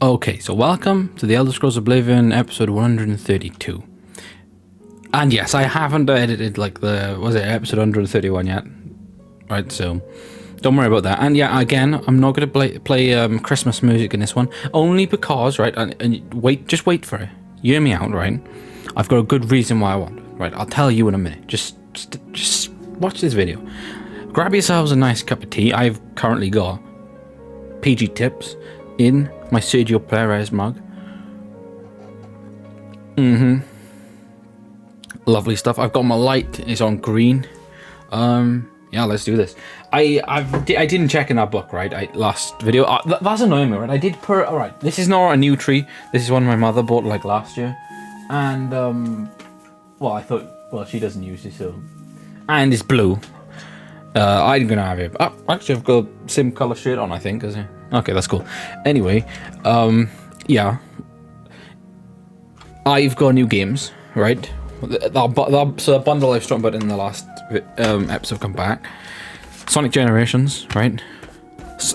Okay, so welcome to the Elder Scrolls Oblivion episode 132. And yes, I haven't edited episode 131 yet. Right, so don't worry about that. And yeah, again, I'm not going to play Christmas music in this one, only because, right, and just wait for it. You hear me out, right? I've got a good reason why I want it, right? I'll tell you in a minute. Just watch this video. Grab yourselves a nice cup of tea. I've currently got PG Tips in my Sergio Perez mug. Lovely stuff. I've got my light. It's on green. Yeah, let's do this. I didn't check in that book, right? Last video. That's annoying me, right? I did put. All right. This is not a new tree. This is one my mother bought like last year, and well, I thought, well, she doesn't use this, so, and it's blue. I'm gonna have it. Oh, actually, I've got the same color shirt on, I think. Okay, that's cool. Anyway, yeah, I've got new games, right? So the bundle I was talking about in the last episode come back. Sonic Generations, right?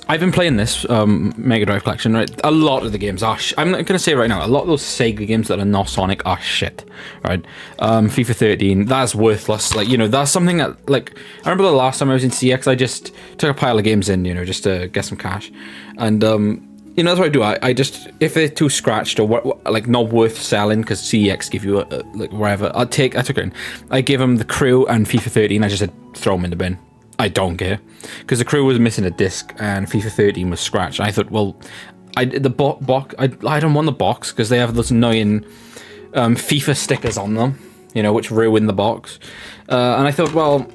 I've been playing this Mega Drive collection, right? A lot of the games are I'm gonna say right now, a lot of those Sega games that are not Sonic are shit, right? FIFA 13, that's worthless. Like, you know, that's something that, like, I remember the last time I was in CX, I just took a pile of games in, you know, just to get some cash, and you know, that's what I do. I just, if they're too scratched or like not worth selling, because CEX give you like wherever, I took it in. I give them the Crew and FIFA 13. I just said throw them in the bin. I don't care, because the Crew was missing a disc and FIFA 13 was scratched. I thought, well, I don't want the box because they have those annoying FIFA stickers on them, you know, which ruin the box. And I thought, well,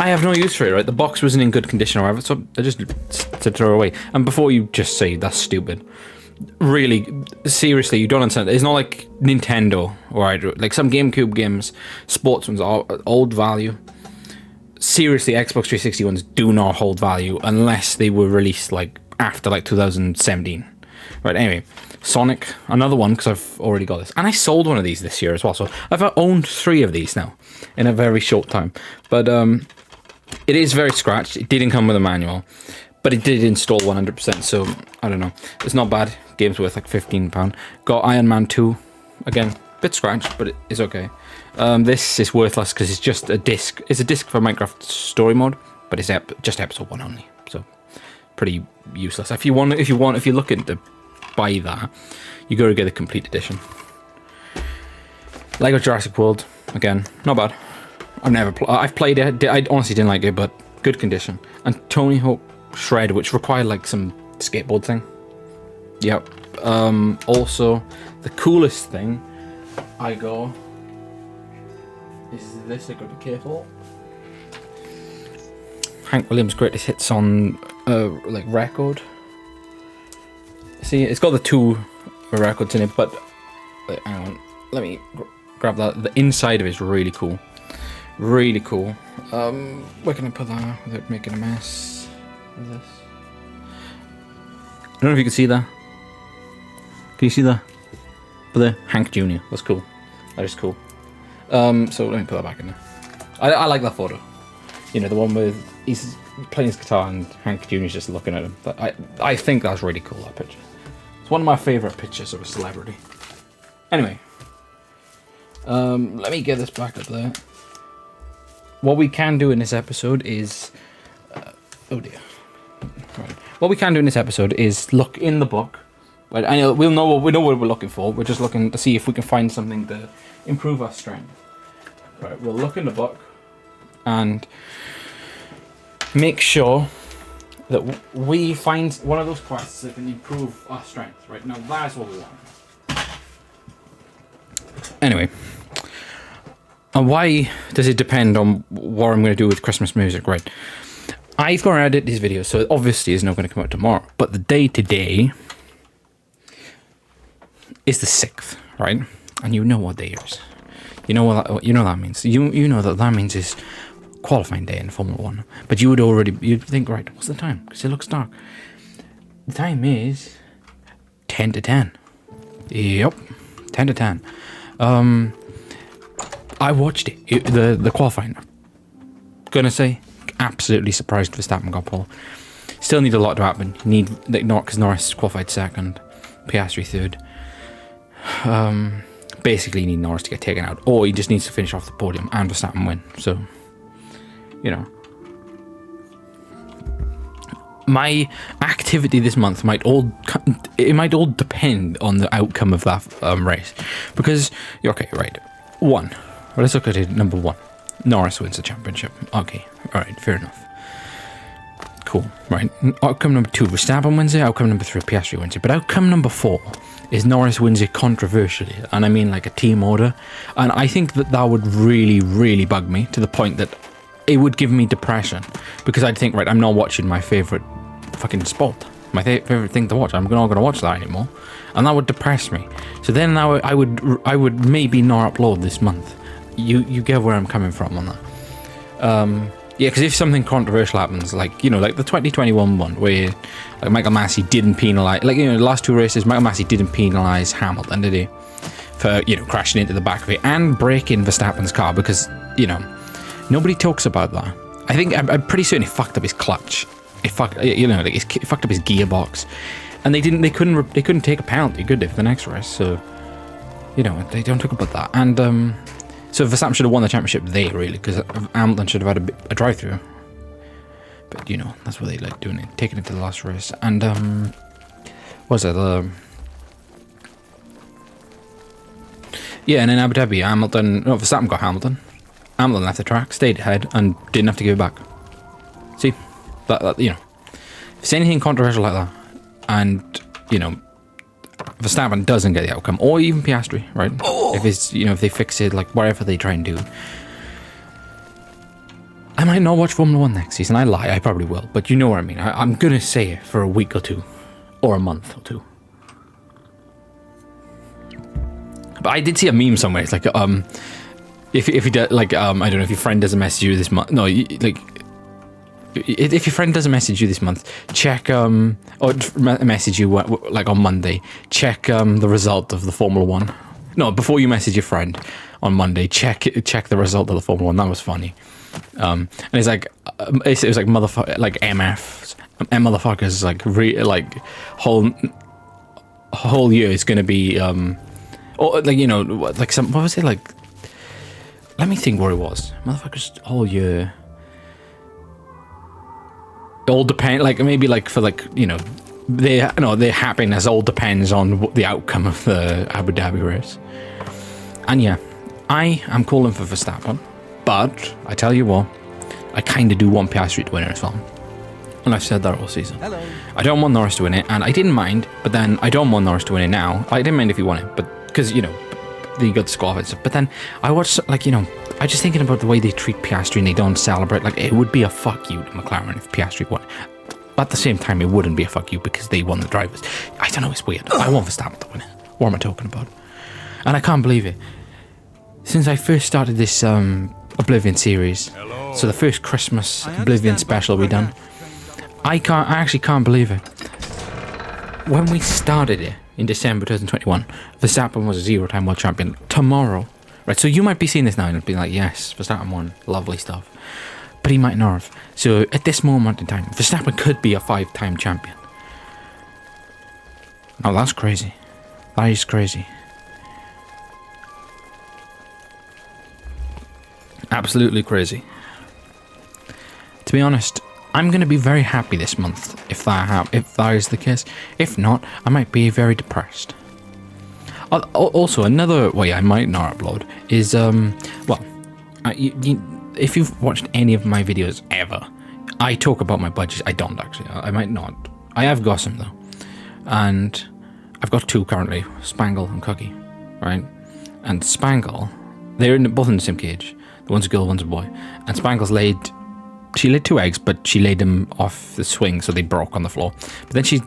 I have no use for it, right? The box wasn't in good condition or whatever, so I just to throw away. And before you just say that's stupid, really, seriously, you don't understand. It's not like Nintendo, right? Like some GameCube games, sports ones are old value. Seriously, Xbox 360 ones do not hold value unless they were released like after like 2017. Right, anyway, Sonic, another one, because I've already got this. And I sold one of these this year as well, so I've owned 3 of these now in a very short time. But it is very scratched. It didn't come with a manual, but it did install 100%, so I don't know. It's not bad. Game's worth like £15. Got Iron Man 2, again, bit scratched, but it's okay. This is worthless because it's just a disc. It's a disc for Minecraft Story Mode, but it's just episode 1 only, so pretty useless. If you're looking to buy that, you got to get the complete edition. Lego Jurassic World, again, not bad. I've played it. I honestly didn't like it, but good condition. And Tony Hawk Shred, which required like some skateboard thing. Yep. Also, the coolest thing I got is this. I gotta be careful. Hank Williams' Greatest Hits on like record. See, it's got the 2 records in it, but hang on, let me grab that. The inside of it is really cool. Really cool. Where can I put that without making a mess of this? I don't know if you can see that. Can you see that? But there, Hank Jr. That's cool. That is cool. So let me put that back in there. I like that photo. You know, the one with he's playing his guitar and Hank Jr. is just looking at him. I think that's really cool, that picture. It's one of my favourite pictures of a celebrity. Anyway. Let me get this back up there. What we can do in this episode is... oh dear. Right. What we can do in this episode is look in the book. Right, I know we know what we're looking for. We're just looking to see if we can find something to improve our strength. Right, we'll look in the book and make sure that we find one of those quests that can improve our strength. Right, now that's what we want. Anyway. And why does it depend on what I'm going to do with Christmas music, right? I've got to edit these videos, so obviously it's not going to come out tomorrow. But the day today is the 6th, right? And you know what day it is. You know what that means. You know that means it's qualifying day in Formula 1. But you'd think, right, what's the time? Because it looks dark. The time is 10 to 10. Yep, 10 to 10. I watched it, the qualifying. Gonna say, absolutely surprised Verstappen got pole. Still need a lot to happen. Need, because Norris qualified second. Piastri third. Basically, you need Norris to get taken out, or he just needs to finish off the podium and Verstappen win. So, you know, my activity this month might all depend on the outcome of that race, because okay, right, one. Well, let's look at it. Number one, Norris wins the championship. Okay, all right, fair enough. Cool, right. Outcome number 2, Verstappen wins it. Outcome number 3, Piastri wins it. But outcome number 4 is Norris wins it controversially, and I mean like a team order. And I think that would really, really bug me to the point that it would give me depression, because I'd think, right, I'm not watching my favorite fucking sport, my favorite thing to watch. I'm not going to watch that anymore, and that would depress me. So then I would maybe not upload this month. You get where I'm coming from on that. Yeah, because if something controversial happens, like, you know, like the 2021 one, where like Michael Massey didn't penalise, like, you know, the last 2 races, Michael Massey didn't penalise Hamilton, did he? For, you know, crashing into the back of it and breaking Verstappen's car, because, you know, nobody talks about that. I think, I'm pretty certain he fucked up his clutch. It fucked, you know, like, it fucked up his gearbox. And they couldn't take a penalty, could they, for the next race? So, you know, they don't talk about that. And, so Verstappen should have won the championship there, really, because Hamilton should have had a drive-through. But, you know, that's what they like doing it, taking it to the last race. And, what was it? Yeah, and in Abu Dhabi, Verstappen got Hamilton. Hamilton left the track, stayed ahead, and didn't have to give it back. See? That you know, if it's anything controversial like that, and, you know, Verstappen doesn't get the outcome, or even Piastri, right? Oh. If it's, you know, if they fix it, like, whatever they try and do, I might not watch Formula 1 next season. I lie, I probably will, but you know what I mean. I'm gonna say it for a week or 2, or a month or 2. But I did see a meme somewhere. It's like, if you do, like, I don't know, if your friend doesn't message you this month, no, like, if your friend doesn't message you this month, check, or message you, like, on Monday, check, the result of the Formula 1. No, before you message your friend on Monday, check the result of the Formula 1. That was funny. And it's like, it was like motherfucker, like MFs, and motherfuckers, like, whole year is gonna be, or, like, you know, like, what was it, like, let me think where it was. Motherfuckers whole year. It all depends, like, maybe, like, for, like, you know, their happiness all depends on the outcome of the Abu Dhabi race. And yeah, I am calling for Verstappen, but I tell you what, I kind of do want Piastri to win it as well. And I've said that all season. Hello. I don't want Norris to win it, and I didn't mind, but then I don't want Norris to win it now. I didn't mind if he won it, but because, you know, you got the score and stuff. But then I watched, like, you know, I just thinking about the way they treat Piastri and they don't celebrate. Like, it would be a fuck you to McLaren if Piastri won. But at the same time, it wouldn't be a fuck you because they won the drivers. I don't know, it's weird. I want Verstappen to win it. What am I talking about? And I can't believe it. Since I first started this Oblivion series, so the first Christmas Oblivion special we done, I actually can't believe it. When we started it in December 2021, Verstappen was a 0-time world champion. Tomorrow, right? So you might be seeing this now and being like, yes, Verstappen won, lovely stuff. But he might not have. So at this moment in time, Verstappen could be a 5-time champion. Now that's crazy. That is crazy. Absolutely crazy. To be honest, I'm going to be very happy this month if that is the case. If not, I might be very depressed. Also, another way I might not upload is, if you've watched any of my videos ever, I talk about my budget. I don't actually. I might not. I have got some though, and I've got 2 currently, Spangle and Cookie, right? And Spangle, they're both in the same cage. The one's a girl, one's a boy. And Spangle's laid 2 eggs, but she laid them off the swing, so they broke on the floor. But then she's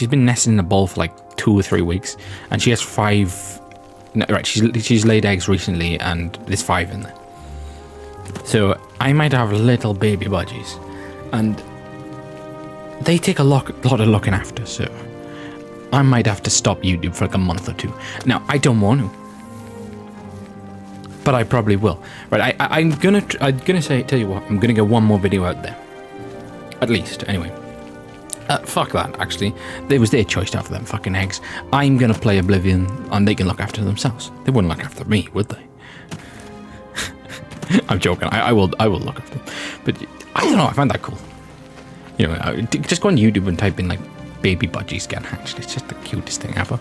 been nesting in a bowl for like 2 or 3 weeks, and she has 5. No, right, she's laid eggs recently, and there's 5 in there. So I might have little baby budgies, and they take a lot of looking after. So I might have to stop YouTube for like a month or 2. Now I don't want to, but I probably will. Right, I'm gonna tell you what, I'm gonna get one more video out there, at least anyway. Fuck that, actually. It was their choice to have them fucking eggs. I'm gonna play Oblivion, and they can look after themselves. They wouldn't look after me, would they? I'm joking. I will look after them. But I don't know. I find that cool. You know, just go on YouTube and type in like baby budgies get hatched. It's just the cutest thing ever.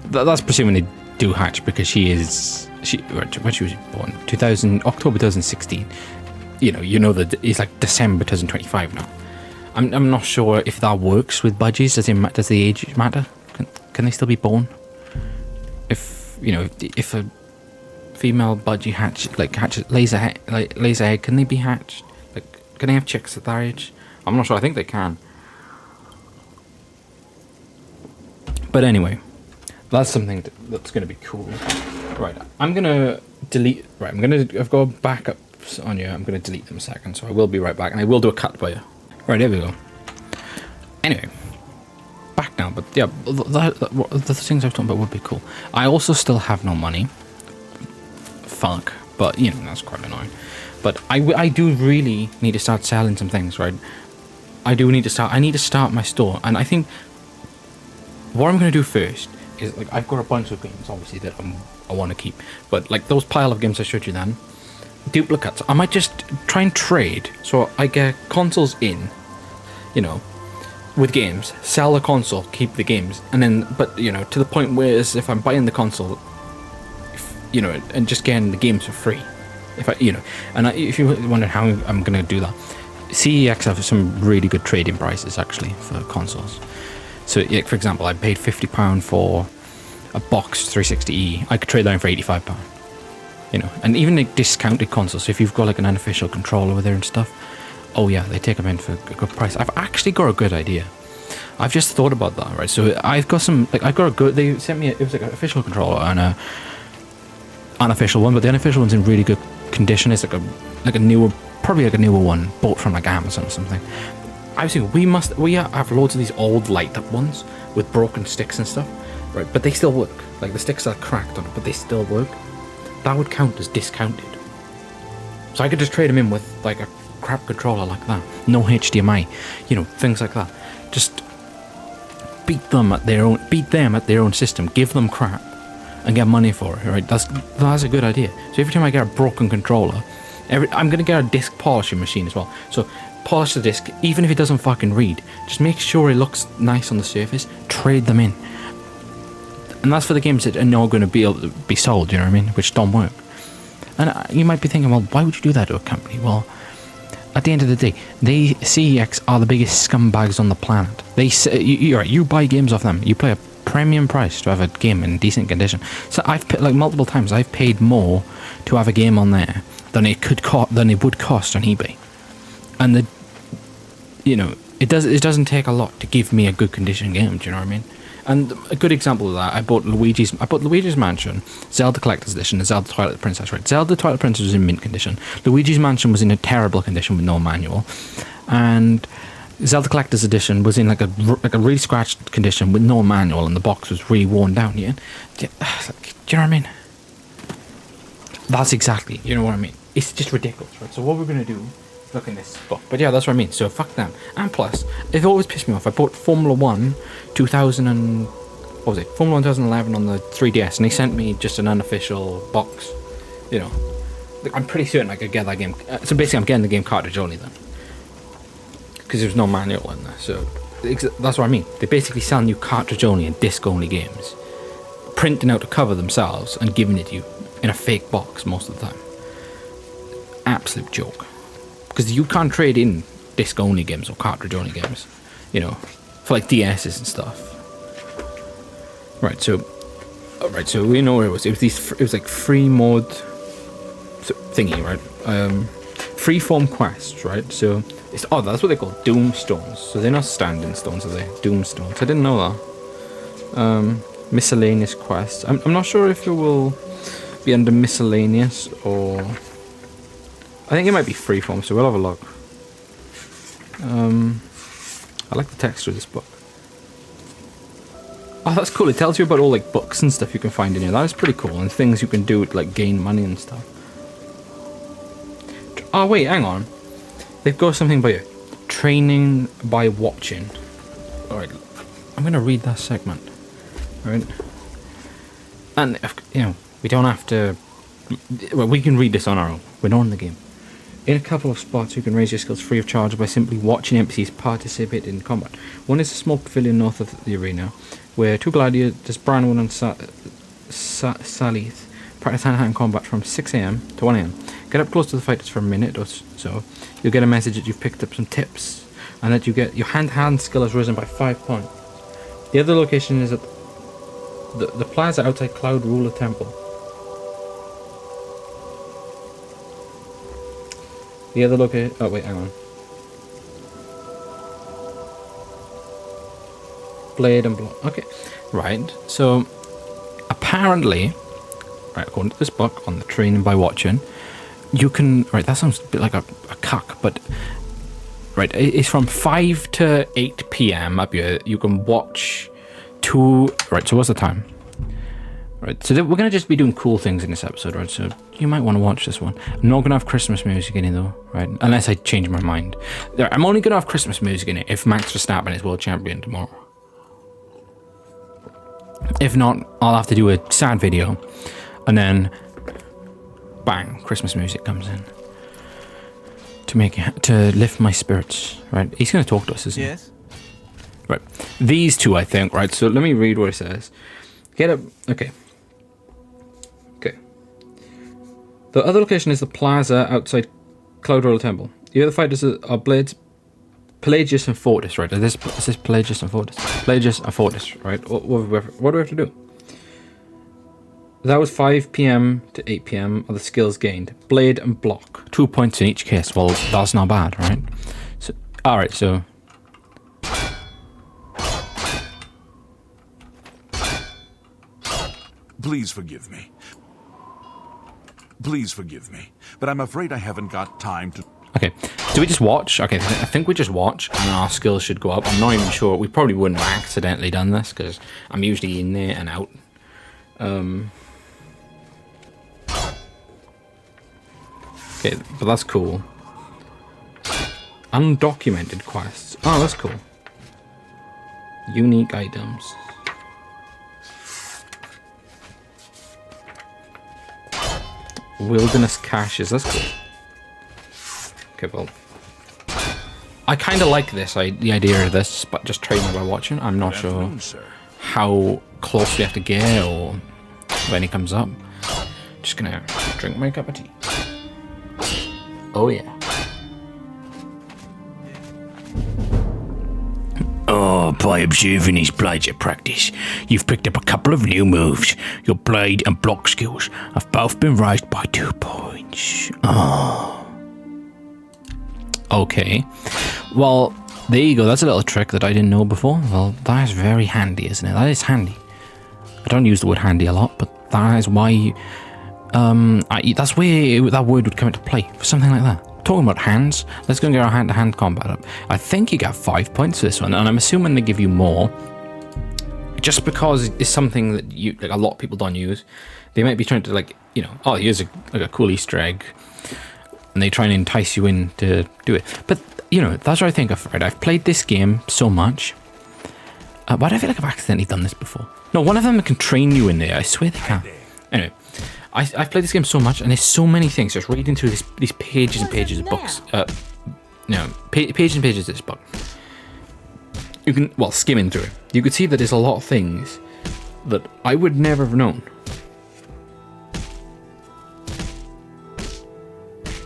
That's presuming they do hatch because when she was born, October 2016. You know that it's like December 2025 now. I'm not sure if that works with budgies. Does the age matter? Can they still be born? If a female budgie lays a egg, can they be hatched? Like, can they have chicks at that age? I'm not sure. I think they can. But anyway, that's something that's going to be cool. Right, I'm gonna delete. Right, I've got backups on you. I'm gonna delete them a second, so I will be right back, and I will do a cut for you. Right, there we go. Anyway, back now. But yeah, the things I was talking about would be cool. I also still have no money. Fuck, but that's quite annoying. But I do really need to start selling some things, right? I need to start my store, and I think what I'm gonna do first is, like, I've got a bunch of games obviously that I want to keep, but like those pile of games I showed you then, duplicates, I might just try and trade, so I get consoles in, with games, sell the console, keep the games, and then to the point where if I'm buying the console, and just getting the games for free, if you're wondering how I'm gonna do that, CEX have some really good trading prices actually for consoles. So, for example, I paid £50 for a box 360E. I could trade that in for £85. And even like discounted consoles. So if you've got like an unofficial controller with there and stuff, oh yeah, they take them in for a good price. I've actually got a good idea. I've just thought about that, right? So I've got some, like, they sent me, it was like an official controller and a unofficial one, but the unofficial one's in really good condition. It's like a newer one, bought from like Amazon or something. I was thinking we have loads of these old light up ones with broken sticks and stuff, right? But they still work. Like, the sticks are cracked on it, but they still work. That would count as discounted. So I could just trade them in with like a crap controller like that, no HDMI, things like that. Just beat them at their own system, give them crap, and get money for it. Right? That's a good idea. So every time I get a broken controller, I'm gonna get a disc polishing machine as well. So polish the disc, even if it doesn't fucking read. Just make sure it looks nice on the surface. Trade them in, and that's for the games that are not going to be able to be sold. You know what I mean? Which don't work. And you might be thinking, well, why would you do that to a company? Well, at the end of the day, CEX are the biggest scumbags on the planet. You buy games off them. You pay a premium price to have a game in decent condition. So multiple times I've paid more to have a game on there than it would cost on eBay. And it doesn't take a lot to give me a good condition game. Do you know what I mean? And a good example of that, I bought Luigi's Mansion, Zelda Collector's Edition, and Zelda Twilight Princess. Right, Zelda Twilight Princess was in mint condition. Luigi's Mansion was in a terrible condition with no manual, and Zelda Collector's Edition was in like a really scratched condition with no manual, and the box was really worn down. Yeah, do you know what I mean? That's exactly, you know what I mean. It's just ridiculous, right? So what we're gonna do. Look in this book. But yeah, that's what I mean. So fuck them. And plus, it always pissed me off. I bought Formula 1 Formula 1 2011 on the 3DS, and they sent me just an unofficial box. I'm pretty certain I could get that game. So basically, I'm getting the game cartridge only then, because there's no manual in there. So that's what I mean. They basically sell you cartridge only and disc only games, printing out a cover themselves and giving it to you in a fake box most of the time. Absolute joke. Because you can't trade in disc-only games or cartridge-only games, for like DSs and stuff. Right, so we know where it was. It was like free mode thingy, right? Freeform quests, right? So that's what they call Doomstones. So they're not standing stones, are they? Doomstones. I didn't know that. Miscellaneous quests. I'm not sure if it will be under miscellaneous or. I think it might be freeform, so we'll have a look. I like the texture of this book. Oh, that's cool. It tells you about all like books and stuff you can find in here. That is pretty cool, and things you can do to like gain money and stuff. Oh wait, hang on. They've got something by you. training by watching. Alright, I'm going to read that segment. Alright. And, you know, we don't have to... Well, we can read this on our own. We're not in the game. In a couple of spots, you can raise your skills free of charge by simply watching NPCs participate in combat. One is a small pavilion north of the arena, where two gladiators, Branwen and Salith, practice hand-to-hand combat from 6 AM to 1 AM. Get up close to the fighters for a minute or so. You'll get a message that you've picked up some tips, and that you get your hand-to-hand skill has risen by 5 points. The other location is at the plaza outside Cloud Ruler Temple. The other location... Oh, wait, hang on. Blade and block. Okay. Right. So, apparently, right, according to this book, on the training by watching, you can... Right, that sounds a bit like a cuck, but... Right, it's from 5 to 8 PM up here. You can watch 2... Right, so what's the time? Right, so we're going to just be doing cool things in this episode, right? So you might want to watch this one. I'm not going to have Christmas music in it, though, right? Unless I change my mind. I'm only going to have Christmas music in it if Max Verstappen is world champion tomorrow. If not, I'll have to do a sad video. And then, bang, Christmas music comes in. To lift my spirits, right? He's going to talk to us, isn't he? Yes. Right. These two, I think, right? So let me read what it says. Get up. Okay. The other location is the plaza outside Cloud Royal Temple. The other fighters are Blades, Pelagius and Fortis, right? Is this Pelagius and Fortis? Pelagius and Fortis, right? What do we have to do? That was 5 PM to 8 PM are the skills gained. Blade and block. 2 points in each case. Well, that's not bad, right? So, alright, so... Please forgive me. Please forgive me, but I'm afraid I haven't got time to... Okay, do we just watch? Okay, I think we just watch and our skills should go up. I'm not even sure. We probably wouldn't have accidentally done this because I'm usually in there and out. Okay, but that's cool. Undocumented quests. Oh, that's cool. Unique items. Wilderness caches, that's cool. Okay, well, I kind of like this, the idea of this, but just training by watching. I'm not sure how close we have to get or when he comes up. Just gonna drink my cup of tea. Oh yeah. Oh, by observing his blades at practice, you've picked up a couple of new moves. Your blade and block skills have both been raised by 2 points. Oh. Okay. Well, there you go. That's a little trick that I didn't know before. Well, that is very handy, isn't it? That is handy. I don't use the word handy a lot, but that is why... that's where that word would come into play, for something like that. Talking about hands, let's go and get our hand-to-hand combat up. I think you get 5 points for this one, and I'm assuming they give you more. Just because it's something that a lot of people don't use. They might be trying to, like, you know, oh, here's a cool Easter egg. And they try and entice you in to do it. But, you know, that's what I think of, right? I've played this game so much. Why do I feel like I've accidentally done this before? No, one of them can train you in there. I swear they can. Anyway. I've played this game so much, and there's so many things. Just reading through these pages and pages of books. Pages and pages of this book. You can, well, skimming through it. You could see that there's a lot of things that I would never have known.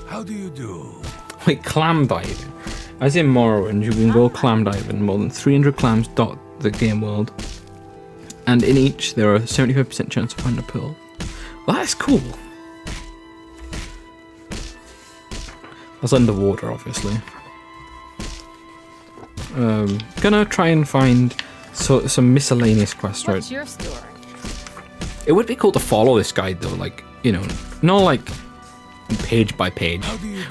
How do you do? Like clam diving. As in Morrowind, you can go clam diving. More than 300 clams dot the game world. And in each, there are a 75% chance of finding a pearl. Well, that's cool. That's underwater, obviously. Gonna try and find some miscellaneess quests, right? What's your story? It would be cool to follow this guide, though, like, you know, not like page by page.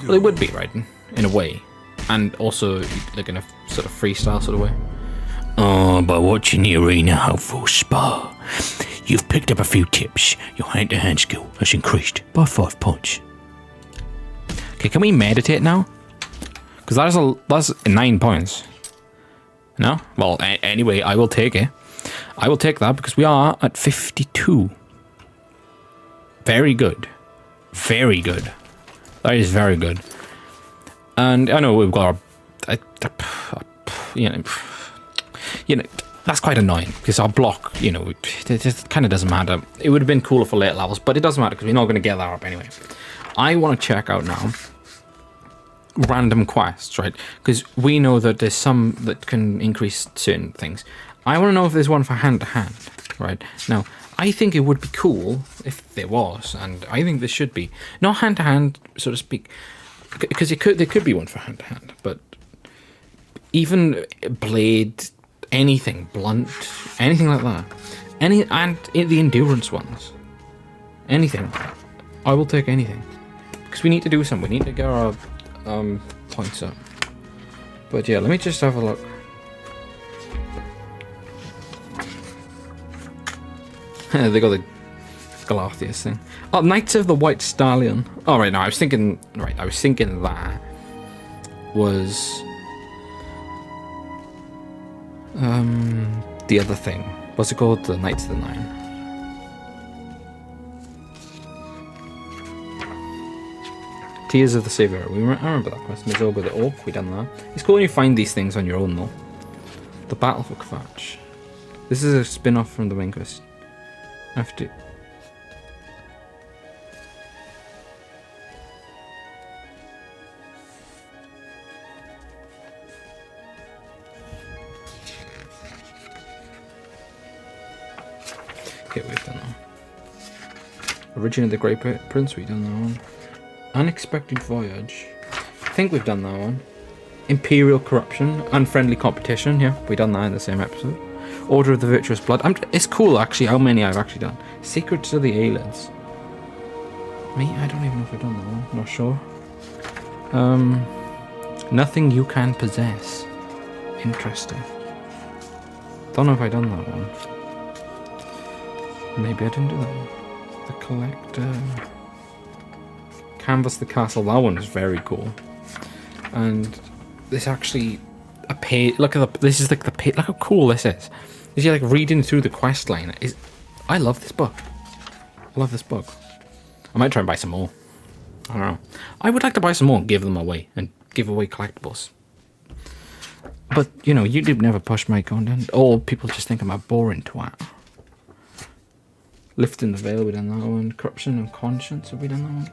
Well, it would be, right, in a way. And also, like, in a sort of freestyle sort of way. Oh, by watching the arena hopeful spa, you've picked up a few tips. Your hand-to-hand skill has increased by 5 points. Okay, can we meditate now? Because that's 9 points. No? Well, anyway, I will take it. I will take that because we are at 52. Very good. Very good. That is very good. And I know we've got our... you know, that's quite annoying because our block, you know, it just kind of doesn't matter. It would have been cooler for later levels, but it doesn't matter because we're not going to get that up anyway. I want to check out now random quests, right? Because we know that there's some that can increase certain things. I want to know if there's one for hand-to-hand, right? Now, I think it would be cool if there was, and I think there should be. Not hand-to-hand, so to speak, because there could be one for hand-to-hand, but even blade, anything, blunt, anything like that. And the endurance ones. Anything. I will take anything. Because we need to do something. We need to get our points up. But yeah, let me just have a look. They got the Galathius thing. Oh, Knights of the White Stallion. Oh, right, no, I was thinking that was the other thing. What's it called? The Knights of the Nine. Tears of the Savior. I remember that quest. Mizoga the Orc. We done that. It's cool when you find these things on your own though. The Battle for Kvatch. This is a spin-off from the main quest. I have to... Okay, we've done that. Origin of the Great Prince, we've done that one. Unexpected Voyage. I think we've done that one. Imperial Corruption. Unfriendly Competition. Yeah, we've done that in the same episode. Order of the Virtuous Blood. It's cool, actually, how many I've actually done. Secrets of the Aelids. Me? I don't even know if I've done that one. Not sure. Nothing You Can Possess. Interesting. Don't know if I've done that one. Maybe I didn't do that one. The Collector. Canvas the Castle. That one is very cool. And there's actually a page. Look at this is like the page. Look how cool this is. Is you like reading through the quest line? I love this book. I love this book. I might try and buy some more. I don't know. I would like to buy some more and give them away and give away collectibles. But you know, YouTube never pushed my content. Or people just think I'm a boring twat. Lifting the Veil, we done that one. Corruption and Conscience, have we done that one?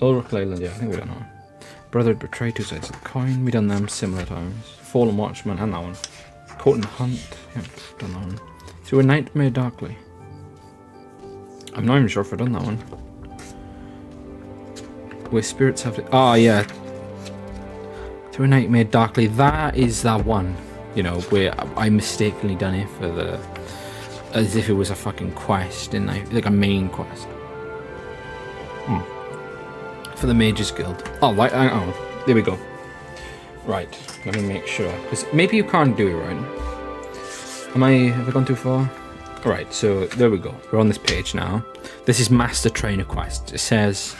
Ulrich Leyland, yeah, I think we done that one. Brother Betrayed, Two Sides of the Coin, we done them similar times. Fallen Watchman, and that one. Court and Hunt, yeah, done that one. Through a Nightmare Darkly. I'm not even sure if I've done that one. Where Spirits Have to... Oh, yeah. Through a Nightmare Darkly, that is that one. You know, where I mistakenly done it for the... As if it was a fucking quest, in like a main quest. For the Mages Guild. Oh, right, oh, there we go. Right, let me make sure. Because maybe you can't do it, right? Have I gone too far? Alright, so there we go. We're on this page now. This is Master Trainer Quest. It says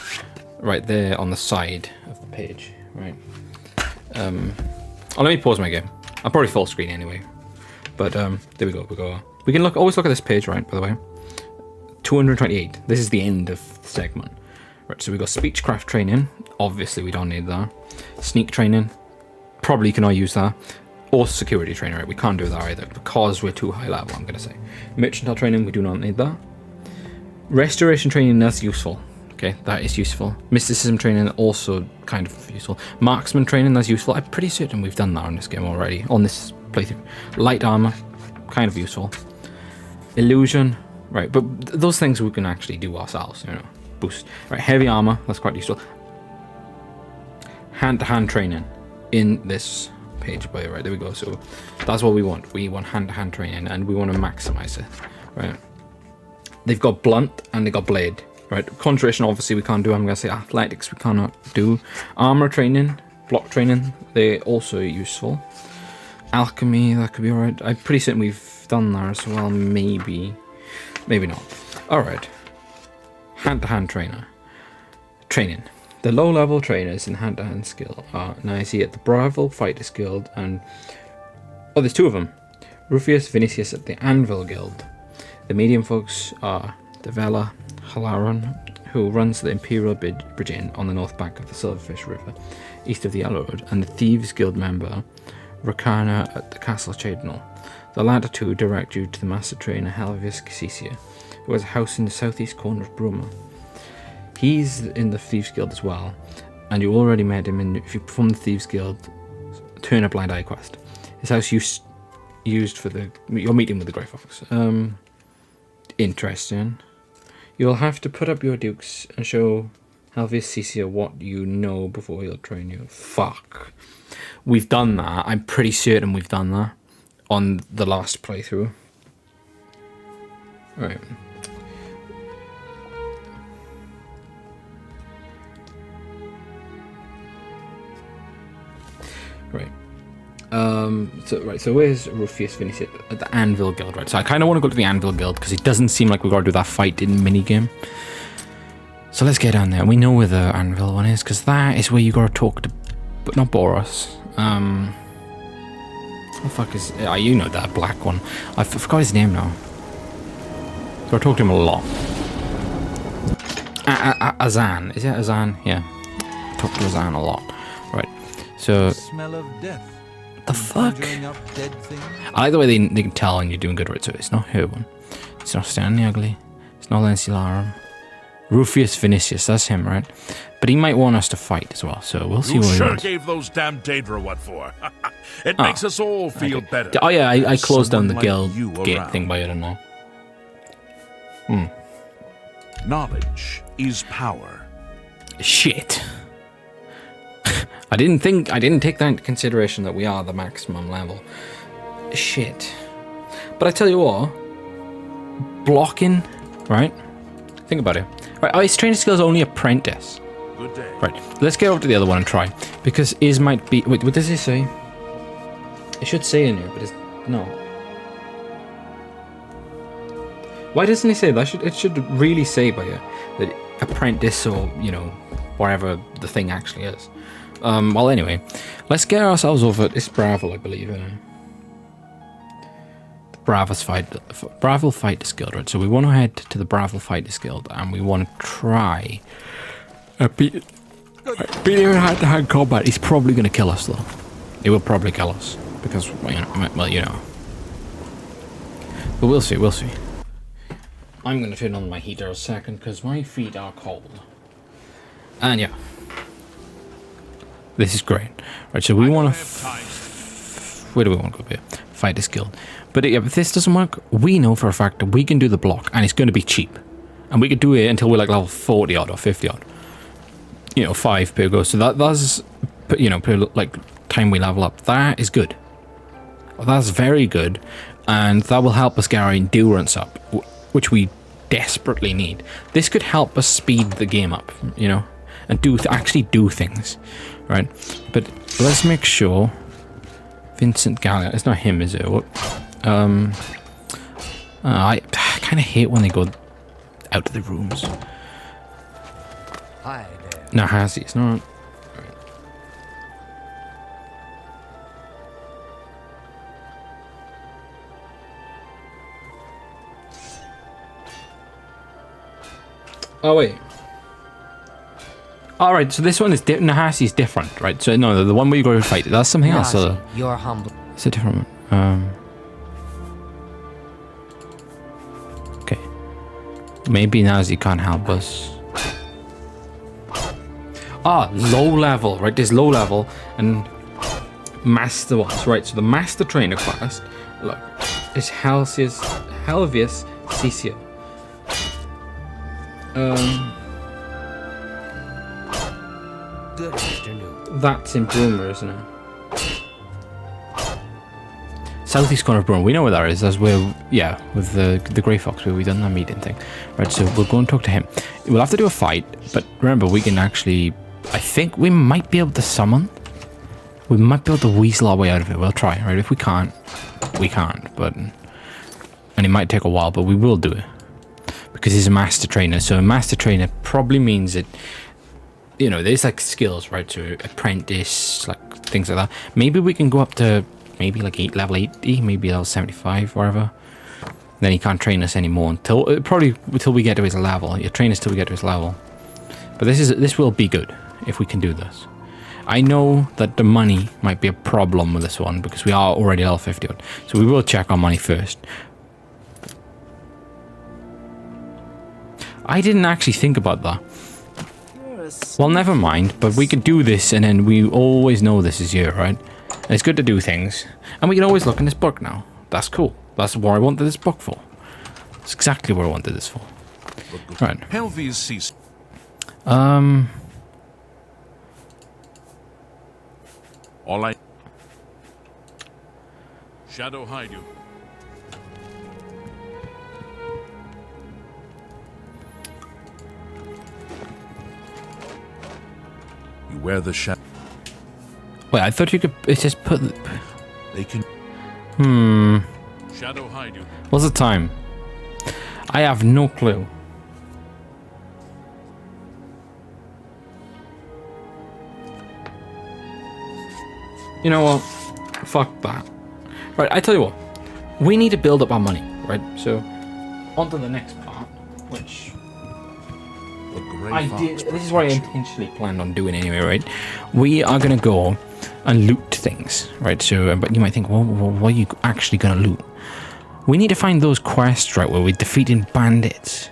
right there on the side of the page, right? Oh, let me pause my game. I'll probably full screen anyway. But there we go. We can always look at this page, right, by the way. 228. This is the end of the segment. Right, so we got Speechcraft Training. Obviously, we don't need that. Sneak Training. Probably cannot use that. Or Security Training, right? We can't do that either because we're too high level, I'm going to say. Mercantile Training, we do not need that. Restoration Training, that's useful. Okay, that is useful. Mysticism Training, also kind of useful. Marksman Training, that's useful. I'm pretty certain we've done that on this game already. On this playthrough. Light Armor, kind of useful. Illusion, right, but those things we can actually do ourselves, you know, boost. Right, Heavy Armor, that's quite useful. Hand-to-hand training in this page, by the way, right, there we go. So that's what we want. We want hand-to-hand training, and we want to maximize it, right? They've got Blunt, and they got Blade, right? Concentration, obviously, we can't do. I'm going to say Athletics, we cannot do. Armor training, Block training, they're also useful. Alchemy, that could be alright. I'm pretty certain we've done that as well, maybe not. Alright, hand-to-hand training. The low-level trainers in hand-to-hand skill are Nicaea at the Bravo Fighters Guild and... Oh, there's two of them. Rufius Vinicius at the Anvil Guild. The medium folks are Devella Halaron, who runs the Imperial Bridge Inn on the north bank of the Silverfish River, east of the Yellow Road, and the Thieves Guild member Rakana at the Castle Chadnell. The latter two direct you to the master trainer Helvius Cassicia, who has a house in the southeast corner of Bruma. He's in the Thieves Guild as well, and you already met him if you perform the Thieves Guild Turn a Blind Eye quest. His house used for your meeting with the Grey Fox. Interesting. You'll have to put up your dukes and show Helvius Cassicia what you know before he'll train you. Fuck. We've done that. I'm pretty certain we've done that on the last playthrough. Right. Right. So where's Rufius Vinicius? At the Anvil Guild, right? So I kind of want to go to the Anvil Guild because it doesn't seem like we've got to do that fight in minigame. So let's get down there. We know where the Anvil one is because that is where you got to talk to, but not Boros. What the fuck is? You know that black one. I forgot his name now. So I talk to him a lot. Azan, is it Azan? Yeah, talk to Azan a lot. Right. So. Smell of death. The fuck? I like the way they can tell when you're doing good, right? So it's not her one. It's not Stanley Ugly. It's not Lancilarum. Rufius Vinicius, that's him, right? But he might want us to fight as well, so we'll see you what he sure wants. gave those damn Daedra what for. It makes us all feel better. Oh yeah, I closed down the Someone guild like you gate around. thing by it, I don't know. Knowledge is power. Shit. I didn't take that into consideration that we are the maximum level. Shit. But I tell you what, blocking, right? Think about it. Right, his training skills only apprentice. Good day. Right, let's get over to the other one and try. Because his might be... Wait, what does it say? It should say in here, but it's... No. Why doesn't it say that? It should really say by it that apprentice or, you know, whatever the thing actually is. Well, anyway, let's get ourselves over at this Bravo, I believe. The Bravo Fighters Guild, right? So we want to head to the Bravo Fighters Guild and we want to try beat him in hand-to-hand combat. He's probably going to kill us, though. He will probably kill us because, well, you know. But we'll see, we'll see. I'm going to turn on my heater a second because my feet are cold. And yeah. This is great. Right, so we want to... Where do we want to go here? Fighters Guild. But yeah, if this doesn't work, we know for a fact that we can do the block and it's going to be cheap. And we could do it until we're like level 40 odd or 50 odd. You know, 5 per go. So that's, you know, per like time we level up. That is good. That's very good. And that will help us get our endurance up, which we desperately need. This could help us speed the game up, you know, and actually do things. Right, but let's make sure Vincent Gallia, it's not him, is it? I kind of hate when they go out of the rooms. Hi there. No, has he? It's not. Right. Oh wait. Alright, so this one is Nahasi's different, right? So no, the one where you go to fight, that's something else. So You're humble. it's a different one. Okay. Maybe Nahasi can't help us. Low level, right? There's low level and master ones, right? So the master trainer class, look, is Helvius Cassicia. Good afternoon. That's in Bruma, isn't it? Southeast corner of Bruma. We know where that is. That's where, yeah, with the Grey Fox, where we done that meeting thing. Right, so we'll go and talk to him. We'll have to do a fight, but remember, we can actually... I think we might be able to summon. We might be able to weasel our way out of it. We'll try, right? If we can't, we can't. But... And it might take a while, but we will do it. Because he's a master trainer. So a master trainer probably means that you know, there's like skills, right? So apprentice, like things like that. Maybe we can go up to maybe like level 80, maybe level 75, whatever. Then he can't train us anymore until we get to his level. You train us till we get to his level. But this will be good if we can do this. I know that the money might be a problem with this one because we are already level 50. So we will check our money first. I didn't actually think about that. Well, never mind, but we could do this and then we always know this is here, right? And it's good to do things. And we can always look in this book now. That's cool. That's what I wanted this book for. That's exactly what I wanted this for. Right. Helvi's cease. All I... Shadow hide you. You wear the shadow. Wait, I thought you could... It's just put... They can... Shadow hide you. What's the time? I have no clue. You know what? Fuck that. Right, I tell you what. We need to build up our money, right? So, on to the next part, which... This is what I intentionally planned on doing anyway, right? We are going to go and loot things, right? So, but you might think, well, what are you actually going to loot? We need to find those quests, right, where we're defeating bandits.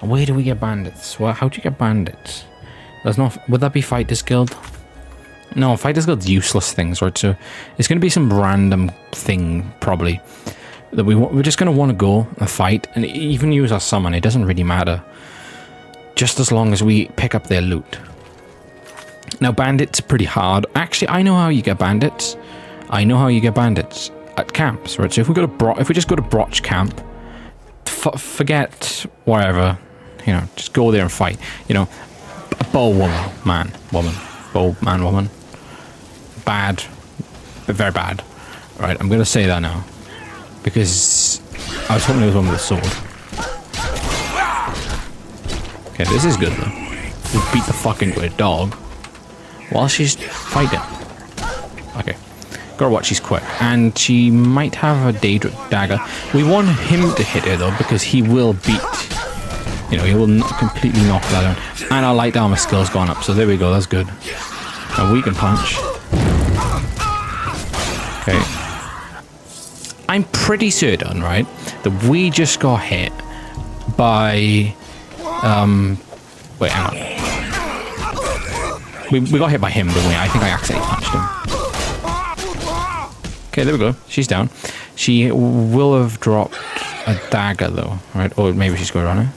And where do we get bandits? Well, how do you get bandits? That's not... Would that be Fighters Guild? No, Fighters Guild's useless things, right? So, it's going to be some random thing, probably, that we're just going to want to go and fight, and even use our summon. It doesn't really matter. Just as long as we pick up their loot. Now, bandits are pretty hard. Actually, I know how you get bandits. I know how you get bandits at camps, right? So if we go to if we just go to Broch camp, forget whatever, you know, just go there and fight. You know, a bow woman, woman, bad, but very bad. Right, I'm gonna say that now because I was hoping it was one with a sword. Okay, this is good though. We'll beat the fuck into a dog while she's fighting. Okay. Gotta watch, she's quick. And she might have a dagger. We want him to hit her though, because he will beat... You know, he will completely knock that down. And our light armor skill's gone up, so there we go, that's good. And we can punch. Okay. I'm pretty certain, right, that we just got hit by... Wait, hang on. We got hit by him, didn't we? I think I accidentally punched him. Okay, there we go. She's down. She will have dropped a dagger, though, right? Or maybe she's got it on her.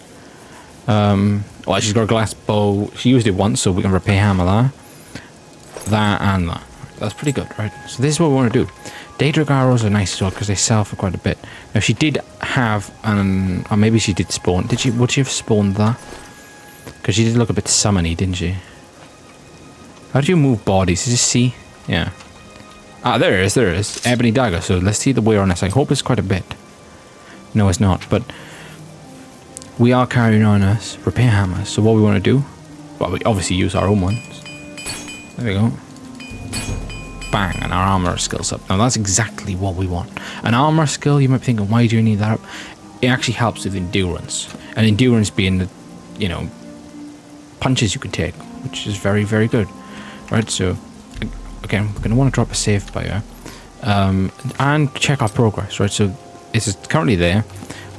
Well, she's got a glass bow. She used it once, so we can repair hammer that. That and that. That's pretty good, right? So this is what we want to do. Daedric arrows are nice as well, because they sell for quite a bit. Now, she did have an... Or maybe she did spawn. Would she have spawned that? Because she did look a bit summony, didn't she? How do you move bodies? Is this C? Yeah. Ah, there it is. Ebony dagger. So let's see the wear on this. I hope it's quite a bit. No, it's not. But we are carrying on us repair hammers. So what we want to do? Well, we obviously use our own ones. There we go. Bang, and our armor skill's up. Now that's exactly what we want. An armor skill, you might be thinking, why do you need that up? It actually helps with endurance. And endurance being the, you know, punches you can take, which is very, very good. Right, so again, we're going to want to drop a save by her. And check our progress, right? So it's currently there.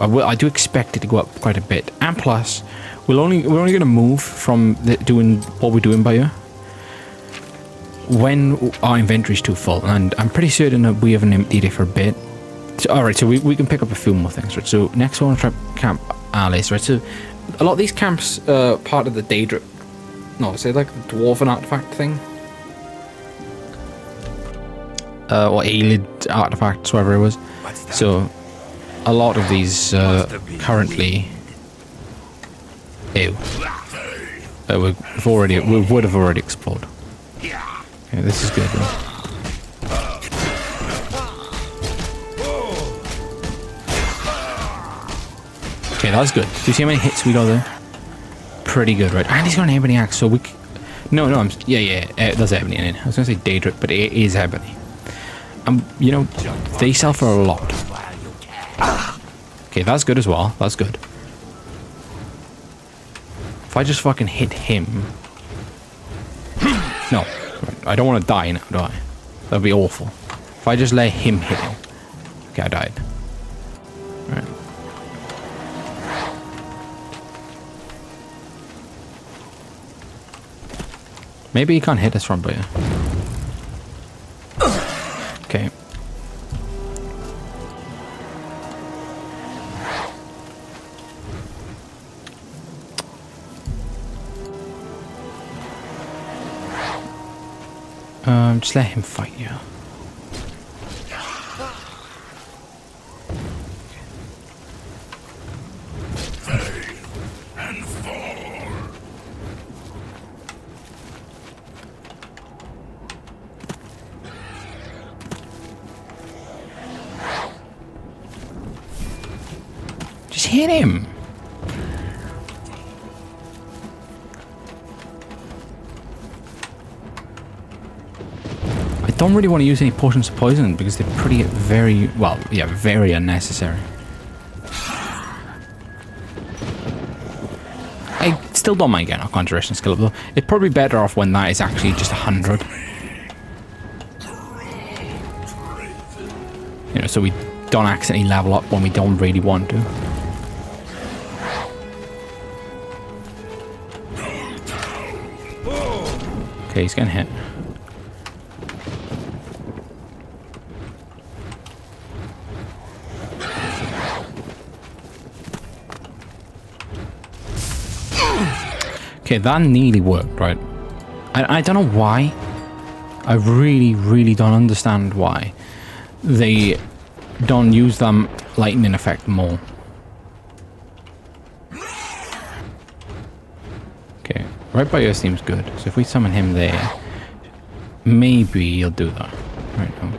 I do expect it to go up quite a bit. And plus, we're only going to move from doing what we're doing by her when our inventory's too full, and I'm pretty certain that we haven't emptied it for a bit. So, alright, so we can pick up a few more things, right? So next I want to try Camp Alice, right? So a lot of these camps are part of the Daedric... No, say like the Dwarven artifact thing? Or Aelid artifacts, whatever it was. So a lot of these currently... Ew. We would have already explored. Okay, this is good though. Okay, that's good. Do you see how many hits we got there? Pretty good, right? And he's got an ebony axe, so No, yeah, that's ebony in it. I was gonna say Daedric, but it is ebony. You know, they sell for a lot. Okay, that's good as well. That's good. If I just fucking hit him... No, I don't want to die now, do I? That'd be awful. If I just let him hit him... Okay, I died. Alright. Maybe he can't hit us from here. Okay. Just let him fight you. Just hit him. I don't really want to use any potions of poison because they're very unnecessary. I still don't mind getting a conjuration skill up though. It's probably better off when that is actually just 100. You know, so we don't accidentally level up when we don't really want to. Okay, he's getting hit. Okay, that nearly worked, right? I don't know why. I really don't understand why they don't use them lightning effect more. Okay, right by here seems good. So if we summon him there, maybe he'll do that. Right now.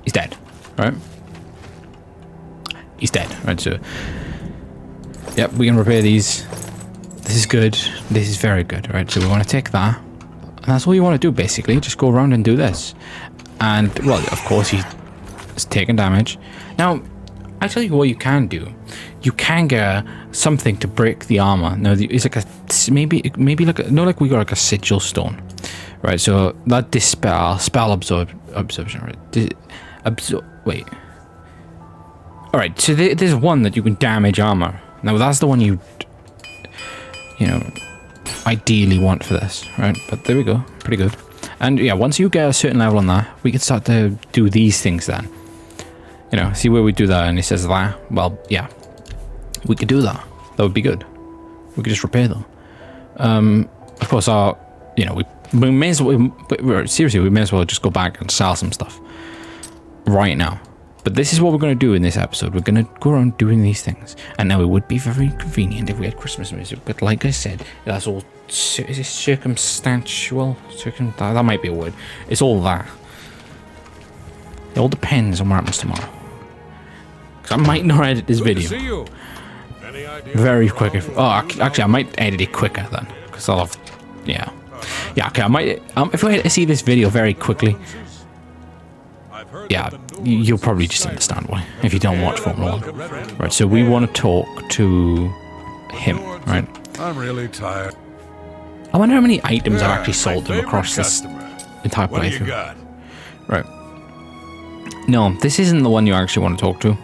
He's dead, right? He's dead, right? So, yep, we can repair these. This is good. This is very good, right? So we want to take that. And that's all you want to do, basically. Just go around and do this. And, well, of course, he's taking damage. Now, I tell you what you can do. You can get something to break the armor. Now, it's like a... Maybe like a... No, like we got like a sigil stone. Right, so that dispel... Spell absorption, right? Wait. Alright, so there's one that you can damage armor. Now, that's the one you know, ideally want for this, right? But there we go. Pretty good. And yeah, once you get a certain level on that, we can start to do these things then. You know, see where we do that and it says that. Well, yeah. We could do that. That would be good. We could just repair them. Of course, you know, we may as well... Seriously, we may as well just go back and sell some stuff. Right now. But this is what we're going to do in this episode. We're going to go around doing these things. And now it would be very convenient if we had Christmas music. But like I said, that's all... Is it circumstantial? That might be a word. It's all that. It all depends on what happens tomorrow. Because I might not edit this video very quick. Actually, I might edit it quicker then. Because I'll have... Yeah. Yeah, okay, I might... if I see this video very quickly... Yeah, you'll probably just understand why, if you don't watch Formula 1. Right, so we want to talk to him, right? I'm really tired. I wonder how many items I've actually sold him across this entire playthrough. Right. No, this isn't the one you actually want to talk to.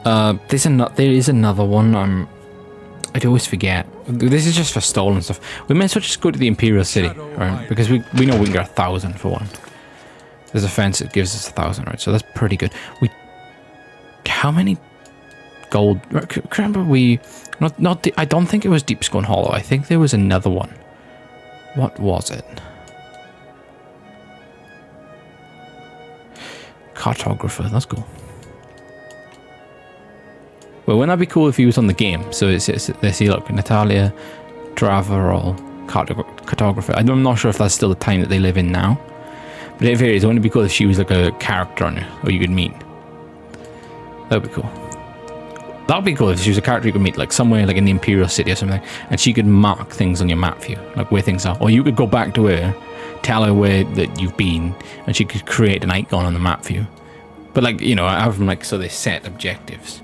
There is another one. I'd always forget. This is just for stolen stuff. We may as well just go to the Imperial City, right? Because we know we can get 1,000 for one. There's a fence that gives us 1,000, right? So that's pretty good. How many gold? Remember I don't think it was Deep Scone Hollow. I think there was another one. What was it? Cartographer. That's cool. Well, wouldn't that be cool if he was on the game? So let's see, look, Natalia, Dravarol, Cartographer. I'm not sure if that's still the time that they live in now. But if it is, wouldn't it be cool if she was like a character on it, or you could meet? That would be cool. That would be cool if she was a character you could meet, like somewhere like in the Imperial City or something, and she could mark things on your map for you, like where things are. Or you could go back to her, tell her where that you've been, and she could create an icon on the map for you. But like, you know, have them like so they set objectives.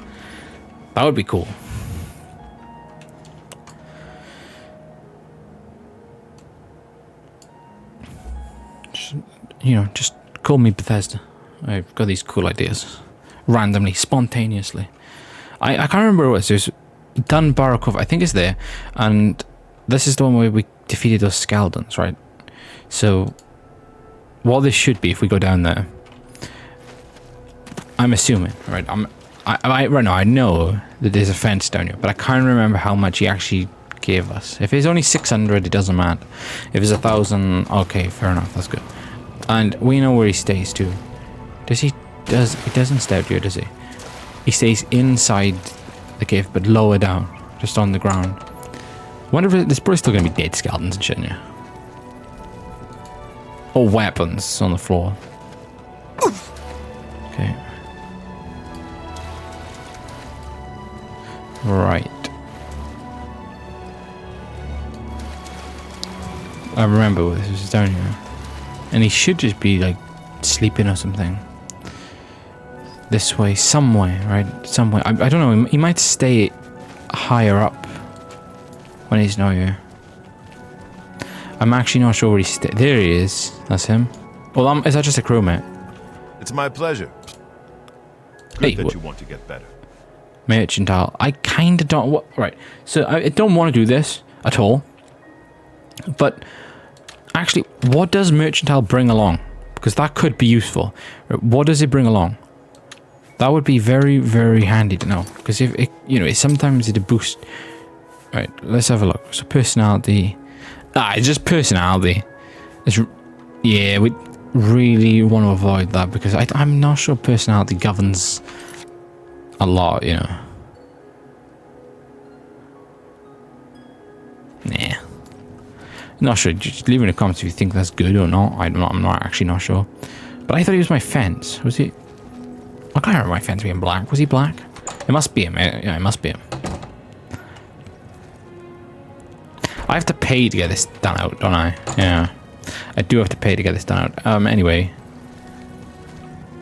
That would be cool. Just, you know, just call me Bethesda. I've got these cool ideas, randomly, spontaneously. I can't remember what it was. There's Dunbar Cove, I think it's there, and this is the one where we defeated those skeletons, right? So, what this should be if we go down there, I'm assuming, right? Right now I know that there's a fence down here, but I can't remember how much he actually gave us. If it's only 600, it doesn't matter. If it's 1,000, okay, fair enough, that's good. And we know where he stays too. He doesn't stay out here, does he? He stays inside the cave, but lower down, just on the ground. Wonder if there's probably still gonna be dead skeletons and shit in here. Or weapons on the floor. Okay. Right. I remember this was down here. And he should just be like sleeping or something. This way, somewhere, right? Somewhere. I don't know. He might stay higher up when he's not here. I'm actually not sure where he stays. There he is. That's him. Well, is that just a crewmate? It's my pleasure. Hey, Good that you want to get better. Mercantile. I kind of don't... Right. So, I don't want to do this at all. But, actually, what does Mercantile bring along? Because that could be useful. What does it bring along? That would be very, very handy to know. Because if it, you know, sometimes it'd boost. Right, let's have a look. So personality. It's just personality. Yeah, we really want to avoid that because I'm not sure personality governs a lot, you know. Nah. Not sure. Just leave in the comments if you think that's good or not. I'm not actually not sure. But I thought he was my fence. Was he? I can't remember my fence being black. Was he black? It must be him. Yeah, it must be him. I have to pay to get this done out, don't I? Yeah. I do have to pay to get this done out. Anyway.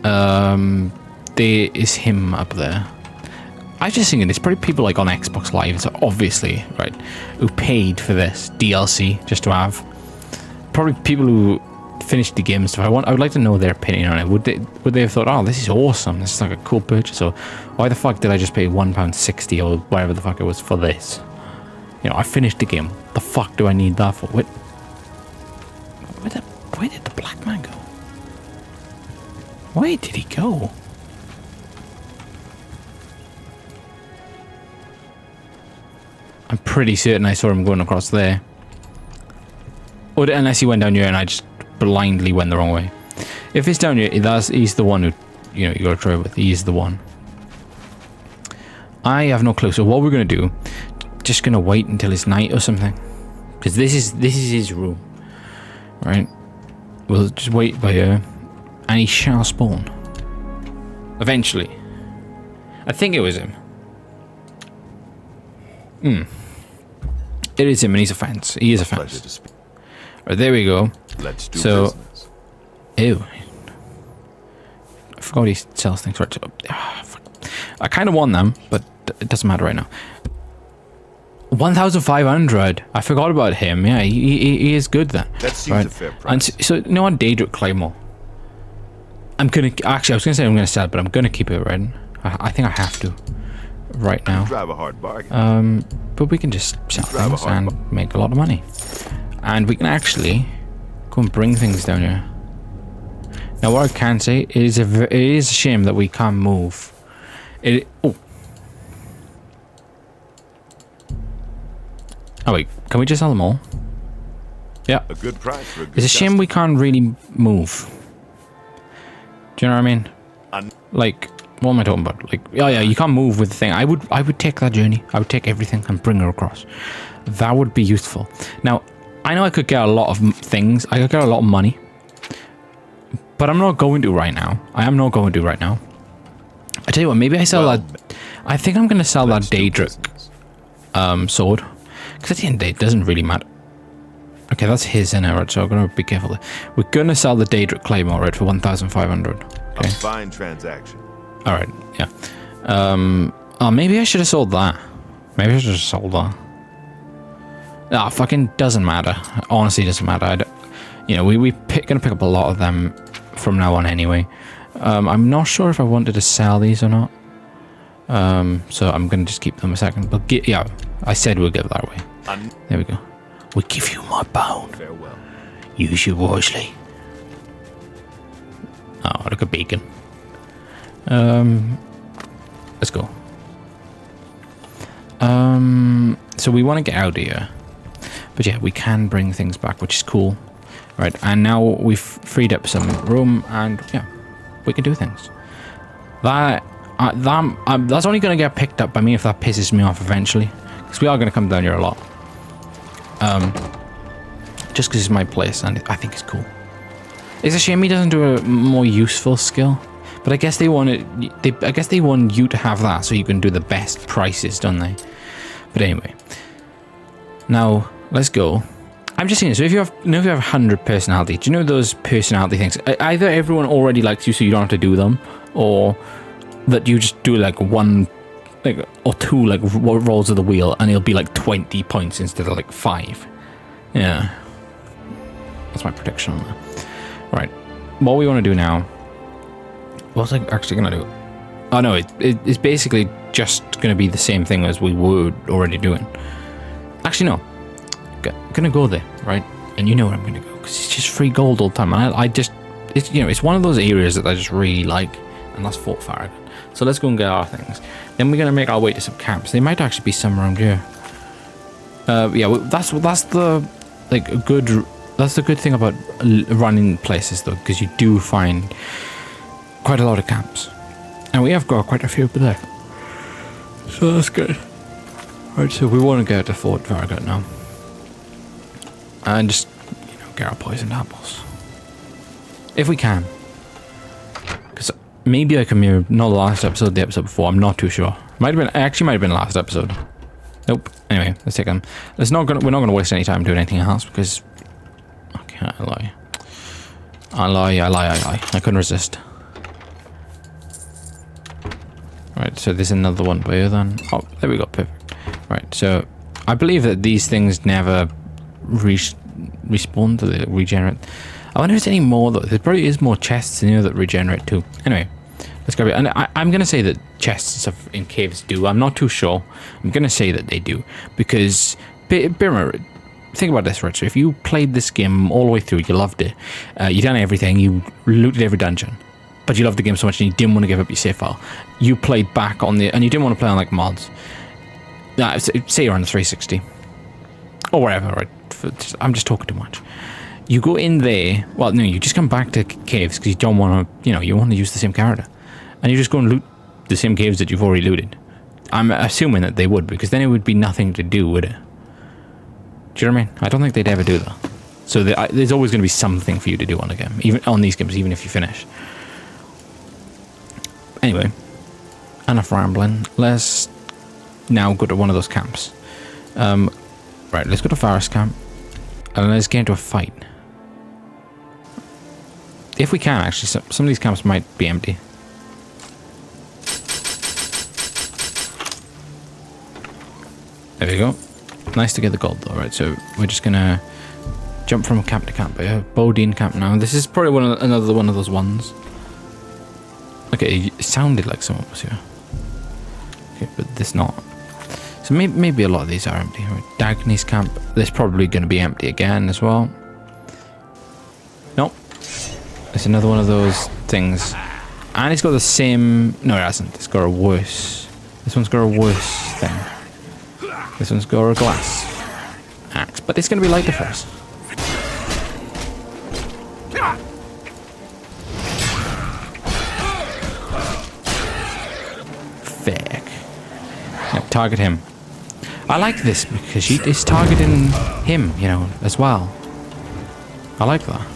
There is him up there. I was just thinking, there's probably people like on Xbox Live, so obviously, right, who paid for this DLC just to have. Probably people who finished the game and stuff. I would like to know their opinion on it. Would they have thought, oh, this is awesome, this is like a cool purchase, or why the fuck did I just pay £1.60 or whatever the fuck it was for this? You know, I finished the game. The fuck do I need that for? Where did the black man go? Where did he go? I'm pretty certain I saw him going across there. Or unless he went down here and I just blindly went the wrong way. If it's down here, he's the one who, you know, you gotta try with. He's the one. I have no clue. So what we're gonna do, just gonna wait until it's night or something. Because this is his room. Right? We'll just wait by here. And he shall spawn. Eventually. I think it was him. It is him and he's a fence. He is a fence. Right, there we go. Let's do business. Ew. I forgot he sells things. Right. Fuck. I kind of want them, but it doesn't matter right now. 1,500. I forgot about him. Yeah, he is good then. That seems a fair price. And so, you know what, Daedric Claymore. I'm gonna actually. I was gonna say I'm gonna sell it, but I'm gonna keep it. Right. I think I have to. Right now. Drive a hard bargain. But we can just sell things and make a lot of money. And we can actually go and bring things down here. Now what I can say is it is a shame that we can't move. Oh wait, can we just sell them all? Yeah. A good price for a good It's a shame we can't really move. Do you know what I mean? Like, what am I talking about? Like, yeah, you can't move with the thing. I would take that journey. I would take everything and bring her across. That would be useful. Now, I know I could get a lot of things. I could get a lot of money. But I'm not going to right now. I am not going to right now. I tell you what, maybe I sell that. I think I'm going to sell that Daedric sword. Because at the end of the day, it doesn't really matter. Okay, that's his in right, so I'm going to be careful there. We're going to sell the Daedric Claymore, right, for 1,500. Okay. A fine transaction. Alright, yeah. Oh, maybe I should have sold that. Maybe I should have sold that. Ah, fucking doesn't matter. Honestly, doesn't matter. You know, we're gonna pick up a lot of them from now on anyway. I'm not sure if I wanted to sell these or not. So I'm gonna just keep them a second. But yeah, I said we'll give that away. There we go. We give you my bone. Farewell. Use it wisely. Oh, look at bacon. Let's go. So we want to get out of here. But yeah, we can bring things back, which is cool. Right, and now we've freed up some room, and yeah, we can do things. That's only going to get picked up by me if that pisses me off eventually. Because we are going to come down here a lot. Just because it's my place, and I think it's cool. It's a shame he doesn't do a more useful skill. But I guess they want you to have that so you can do the best prices, don't they? But anyway. Now, let's go. I'm just saying, so if you have 100 personality, do you know those personality things? Either everyone already likes you so you don't have to do them, or that you just do like one, like, or two like rolls of the wheel and it'll be like 20 points instead of like 5. Yeah. That's my prediction on that. Right. What we want to do now, what's I actually going to do? Oh no, it's basically just going to be the same thing as we were already doing. Actually, no. Gonna go there, right? And you know where I'm gonna go because it's just free gold all the time. And it's one of those areas that I just really like, and that's Fort Farragut. So let's go and get our things. Then we're gonna make our way to some camps. They might actually be some around here. Yeah, that's the good thing about running places though, because you do find quite a lot of camps, and we have got quite a few over there. So that's good. Right, so we want to go to Fort Farragut now. And just, get our poisoned apples. If we can. Because maybe I come here, not the last episode, the episode before, I'm not too sure. Might have been last episode. Nope. Anyway, let's take them. We're not gonna waste any time doing anything else because okay, I lie. I couldn't resist. Right, so there's another one by here then. Oh, there we go, perfect. Right, so I believe that these things never respawn, do they regenerate? I wonder if there's any more though. There probably is more chests in here that regenerate too. Anyway, let's go. And I'm gonna say that chests and stuff in caves do. I'm not too sure. I'm gonna say that they do because think about this, right? So if you played this game all the way through, you loved it, you done everything, you looted every dungeon, but you loved the game so much and you didn't want to give up your save file. You played back on and you didn't want to play on like mods. Say you're on the 360 or wherever, right? I'm just talking too much. You go in there. Well, no, you just come back to caves because you don't want to. You want to use the same character, and you just go and loot the same caves that you've already looted. I'm assuming that they would, because then it would be nothing to do, would it? Do you know what I mean? I don't think they'd ever do that. So there's always going to be something for you to do on a game, even on these games, even if you finish. Anyway, enough rambling. Let's now go to one of those camps. Right, let's go to Forest Camp, and let's get into a fight. If we can, actually, some of these camps might be empty. There we go. Nice to get the gold though, right? So we're just gonna jump from camp to camp. Bodine camp now. This is probably another one of those ones. Okay, it sounded like someone was here. Okay, but this not. So maybe a lot of these are empty. Right? Dagny's camp. This probably going to be empty again as well. Nope. It's another one of those things. And it's got the same... No, it hasn't. It's got a worse... This one's got a worse thing. This one's got a glass axe. But it's going to be lighter first. Fuck. Now, target him. I like this because it's targeting him, as well. I like that.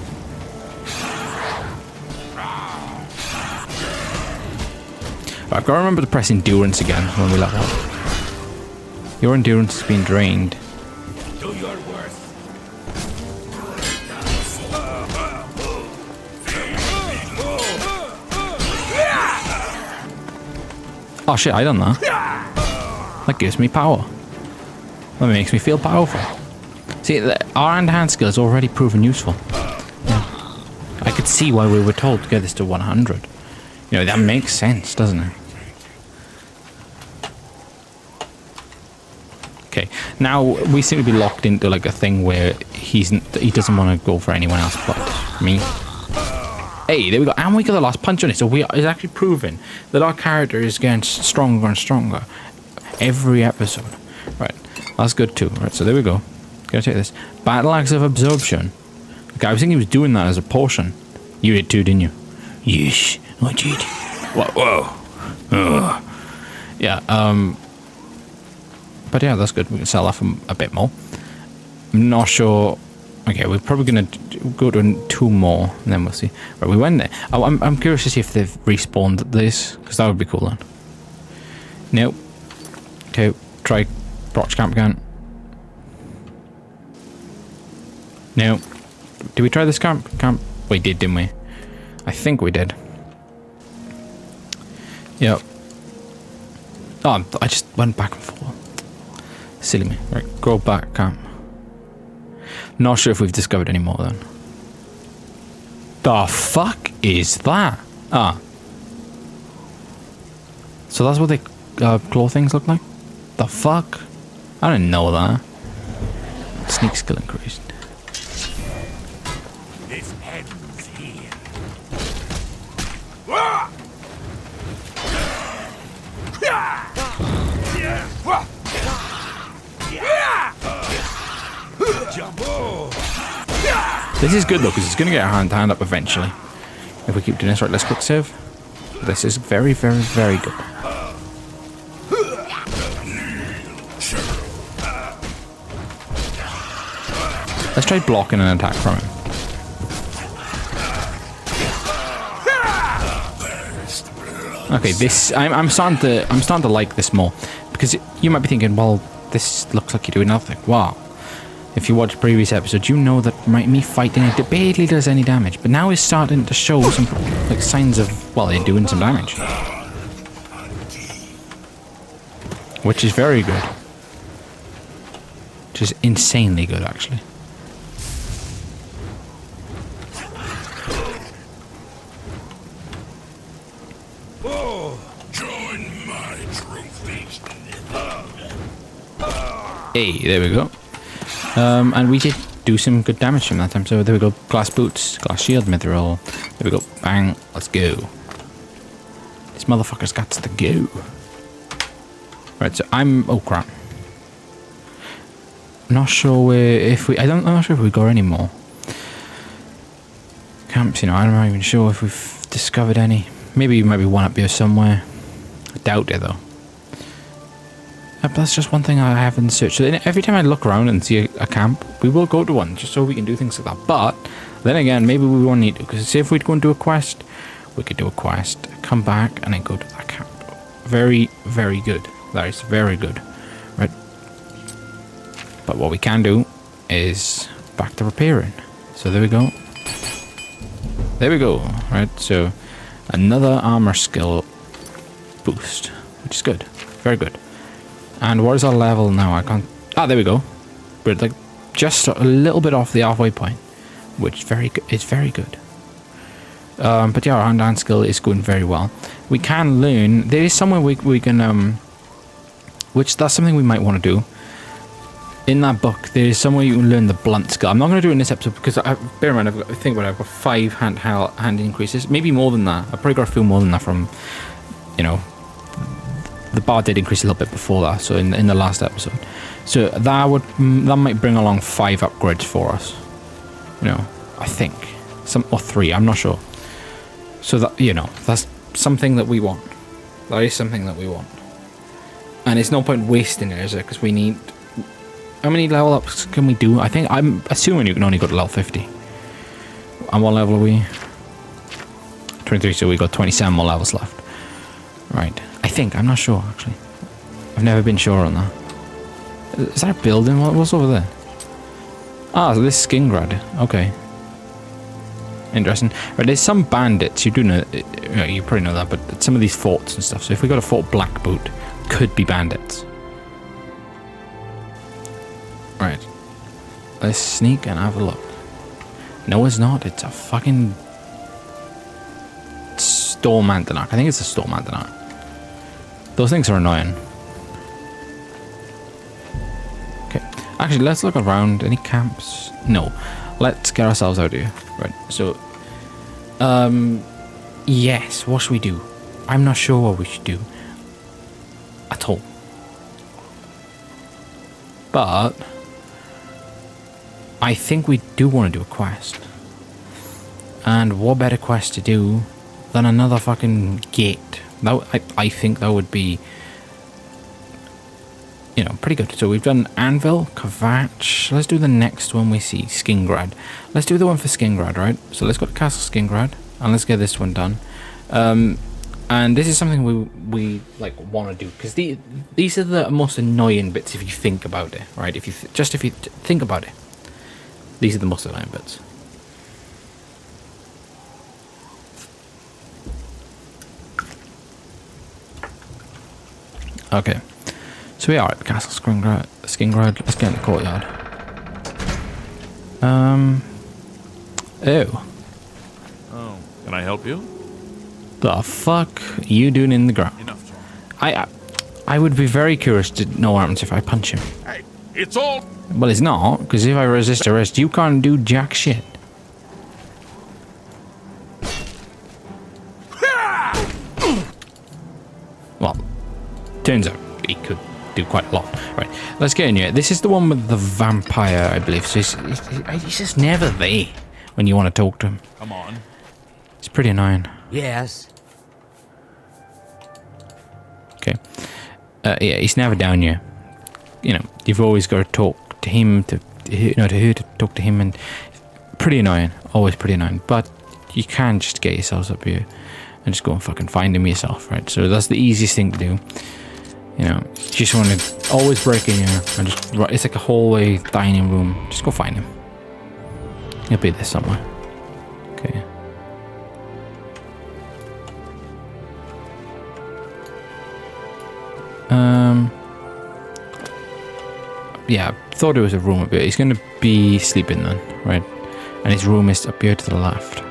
But I've got to remember to press endurance again when we level up. Your endurance has been drained. Do your worst. Oh shit, I done that. That gives me power. That makes me feel powerful. See, our hand skill is already proven useful. Yeah. I could see why we were told to get this to 100. You know, that makes sense, doesn't it? Okay, now we seem to be locked into like a thing where he doesn't want to go for anyone else but me. Hey, there we go, and we got the last punch on it, so it's actually proven that our character is getting stronger and stronger every episode. Right, that's good too. Right, so there we go. Gotta take this. Battle Axe of Absorption. Okay, I was thinking he was doing that as a potion. You did too, didn't you? Yes, I did. Whoa. Yeah, but yeah, that's good. We can sell that for a bit more. I'm not sure. Okay, we're probably going to go to 2 more, and then we'll see. Right, we went there. Oh, I'm curious to see if they've respawned this, because that would be cool then. Nope. Okay, try Broch Camp again. No. Did we try this camp? We did, didn't we? I think we did. Yep. Oh, I just went back and forth. Silly me. Right, go back camp. Not sure if we've discovered any more then. The fuck is that? Ah. So that's what the claw things look like? The fuck? I didn't know that. Sneak skill increased. This ends here. This is good though, because it's going to get our hand up eventually. If we keep doing this. Right, let's quick save. This is very, very, very good. Let's try blocking an attack from him. Okay, this I'm starting to like this more, because you might be thinking, well, this looks like you're doing nothing. Wow. If you watch previous episodes, you know that me fighting it barely does any damage, but now it's starting to show some like signs of, well, they're doing some damage, which is very good, which is insanely good actually. Join my trophies. Hey, there we go. And we did do some good damage from that time. So there we go. Glass boots, glass shield, mithril. There we go. Bang. Let's go. This motherfucker's got to go. Right. So oh crap. Not sure if we. I'm not sure if we got any more camps. You know, I'm not even sure if we've discovered any. Maybe one up here somewhere. I doubt it though. That's just one thing I haven't searched. So every time I look around and see a camp, we will go to one just so we can do things like that. But then again, maybe we won't need to, because say if we'd go and do a quest, we could do a quest, come back, and then go to that camp. Very, very good. That is very good, right? But what we can do is back to repairing. So there we go. There we go. Right. So another armor skill boost, which is good. Very good. And what is our level now? I can't. Ah, there we go. We're like just a little bit off the halfway point, which is very good. But yeah, our hand skill is going very well. We can learn. There is somewhere we can which that's something we might want to do. In that book, there is somewhere you can learn the blunt skill. I'm not going to do it in this episode because bear in mind, I've got 5 hand increases, maybe more than that. I've probably got a few more than that from, you know. The bar did increase a little bit before that, so in the last episode. So that might bring along 5 upgrades for us. You know, I think. Or 3, I'm not sure. So that, you know, that's something that we want. That is something that we want. And it's no point wasting it, is it? Because we need... How many level ups can we do? I'm assuming you can only go to level 50. And what level are we? 23, so we got 27 more levels left. Right. I think. I'm not sure, actually. I've never been sure on that. Is that a building? What's over there? Ah, so this is Skingrad. Okay. Interesting. Right, there's some bandits. You do know... you probably know that, but some of these forts and stuff. So if we got a Fort Blackboot, could be bandits. Right. Let's sneak and have a look. No, it's not. It's a fucking... Storm Antonach. I think it's a Storm Antonach. Those things are annoying. Okay. Actually, let's look around. Any camps? No. Let's get ourselves out of here. Right. So, yes. What should we do? I'm not sure what we should do. At all. But I think we do want to do a quest. And what better quest to do than another fucking gate? That I think that would be, you know, pretty good. So we've done Anvil, Kvatch. Let's do the next one we see, Skingrad. Let's do the one for Skingrad, right? So let's go to Castle Skingrad and let's get this one done. And this is something we like want to do because these are the most annoying bits if you think about it, right? If you think about it, these are the most annoying bits. Okay, so we are at Castle Skingrad. Let's get in the courtyard. Oh, can I help you? The fuck are you doing in the ground? Enough talk. I would be very curious to know what happens if I punch him. Hey, it's all... Well, it's not, because if I resist arrest, you can't do jack shit. Well, turns out he could do quite a lot. Right, let's get in here. This is the one with the vampire, I believe. So he's just never there when you want to talk to him. Come on. It's pretty annoying. Yes. Okay. Yeah, he's never down here. You know, you've always got to talk to him, to her to talk to him, and pretty annoying. Always pretty annoying. But you can just get yourselves up here and just go and fucking find him yourself, right? So that's the easiest thing to do. You know, you just want to always break in here and just... It's like a hallway dining room. Just go find him. He'll be there somewhere. Okay. Yeah, I thought it was a room up here. He's going to be sleeping then, right? And his room is up here to the left.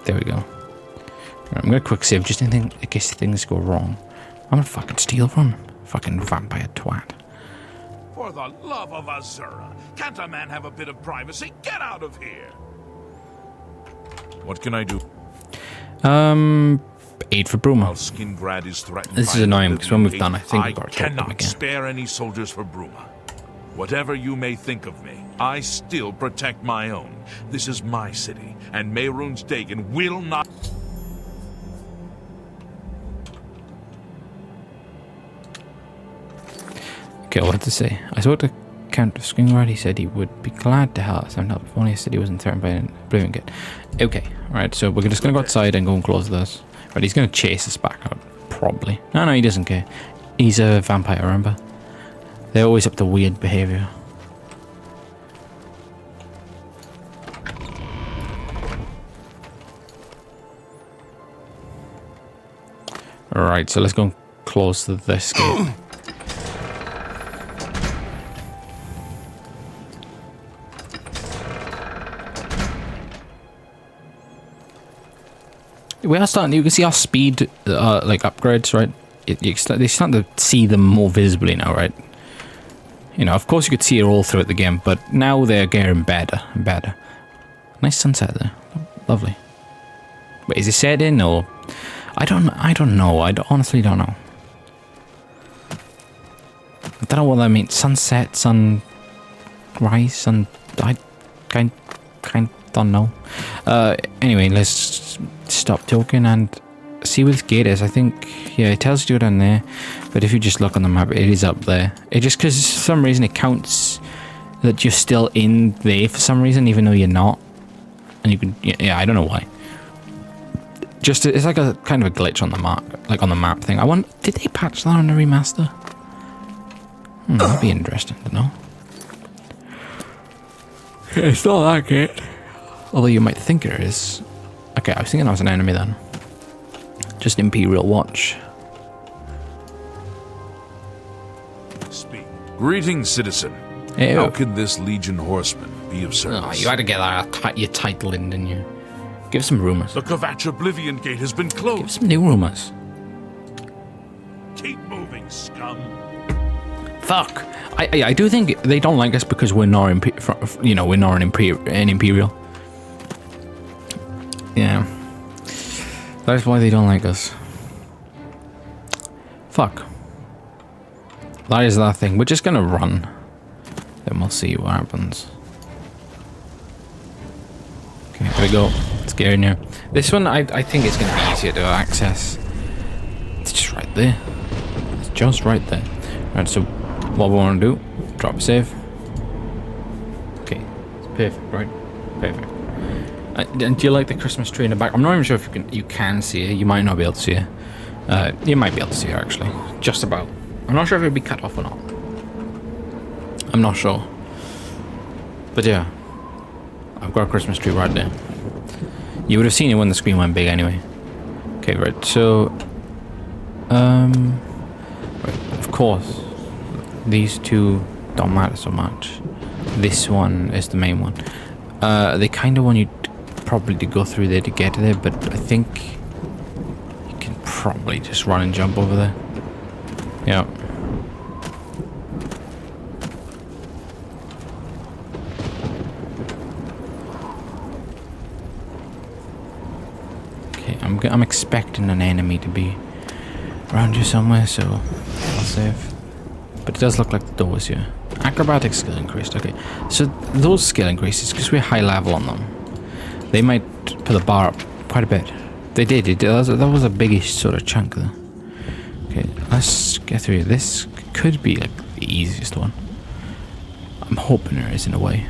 There we go. Right, I'm going to quick save just in case things go wrong. I'm going to fucking steal from him. Fucking vampire twat. For the love of Azura, can't a man have a bit of privacy? Get out of here! What can I do? Aid for Bruma. While Skingrad is threatened This by is annoying because when we've Oblivion, done, I think I we've got to talk to them cannot again. spare any soldiers for Bruma. Whatever you may think of me, I still protect my own. This is my city, and Mehrunes Dagon will not... Okay, what to say? I spoke to Count of Skingrad. He said he would be glad to help us. I'm not only said he wasn't threatened by an Oblivion Gate. Okay, right, so we're just going to go outside and go and close this. Right, he's going to chase us back out, probably. No, he doesn't care. He's a vampire, remember? They're always up to weird behaviour. Right, so let's go and close this gate. We are starting. You can see our speed, like upgrades, right? They're starting to see them more visibly now, right? You know, of course you could see it all throughout the game, but now they're getting better and better. Nice sunset there, lovely. Wait, is it set in or? I don't know. I honestly don't know. I don't know what that means. Sunset, sunrise, sun. I kind don't know. Anyway, let's stop talking and see where this gate is. I think, yeah, it tells you down there, but if you just look on the map, it is up there. It just, because for some reason it counts that you're still in there for some reason, even though you're not. And you can, yeah, I don't know why. Just it's like a kind of a glitch on the map, like on the map thing. I want. Did they patch that on the remaster? That'd be interesting to know. It's not that good. Although you might think it is. Okay, I was thinking I was an enemy then. Just Imperial Watch. Speak. Greetings, citizen. Ew. How can this Legion horseman be of service? Oh, you had to get your title in, didn't you? Give some rumors. The Kvatch Oblivion Gate has been Give closed. some new rumors. Keep moving, scum. Fuck. I do think they don't like us because we're not we're not an Imperial. Yeah. That's why they don't like us. Fuck. That is that thing. We're just gonna run. Then we'll see what happens. Okay, here we go. It's getting here. This one, I think it's gonna be easier to access. It's just right there. It's just right there. Right, so what we want to do, drop a save. Okay, it's perfect, right? Perfect. And do you like the Christmas tree in the back? I'm not even sure if you can see it. You might not be able to see it. You might be able to see it actually, just about. I'm not sure if it'll be cut off or not. I'm not sure. But yeah, I've got a Christmas tree right there. You would have seen it when the screen went big anyway. Okay, right. So, right, of course, these two don't matter so much. This one is the main one. They kind of want you probably to go through there to get to there, but I think you can probably just run and jump over there. Yeah. Okay, I'm expecting an enemy to be around you somewhere, so I'll save. But it does look like the doors here. Acrobatic skill increased. Okay, so those skill increases because we're high level on them. They might put the bar up quite a bit. They did. That was a biggish sort of chunk there. Okay, let's get through. This could be like the easiest one. I'm hoping there is in a way.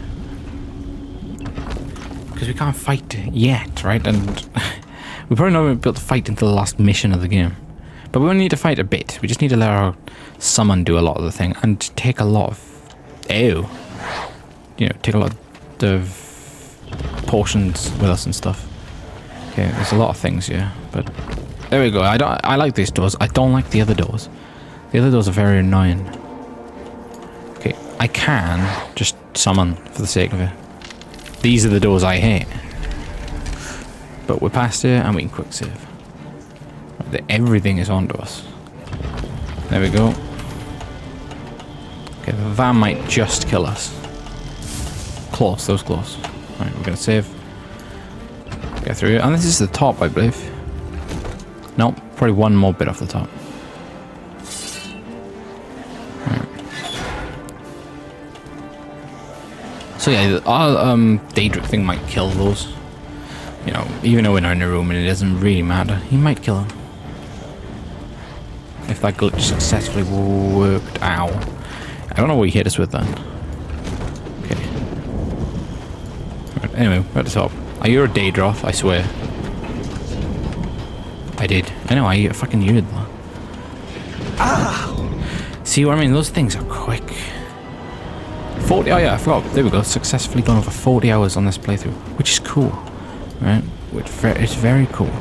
Because we can't fight yet, right? And we probably not be able to fight until the last mission of the game. But we only need to fight a bit. We just need to let our summon do a lot of the thing. And take a lot of... Ew. You know, take a lot of potions with us and stuff. Okay, there's a lot of things here. But there we go. I like these doors. I don't like the other doors. The other doors are very annoying. Okay, I can just summon for the sake of it. These are the doors I hate. But we're past here and we can quick save. Everything is onto us. There we go. Okay, that might just kill us. Close, that was close. Right, we're gonna save. Get through it. And this is the top, I believe. No, probably one more bit off the top. Right. So yeah, our Daedric thing might kill those. You know, even though we're not in a room and it doesn't really matter, he might kill them. If that glitch successfully worked out. I don't know what he hit us with then. Okay. Right, anyway, we're at the top. You're a Daedroth, I swear. I did. I know, I fucking used that. Ah! See what I mean? Those things are quick. 40, oh yeah, I forgot. There we go. Successfully gone over 40 hours on this playthrough. Which is cool. Right? It's very cool.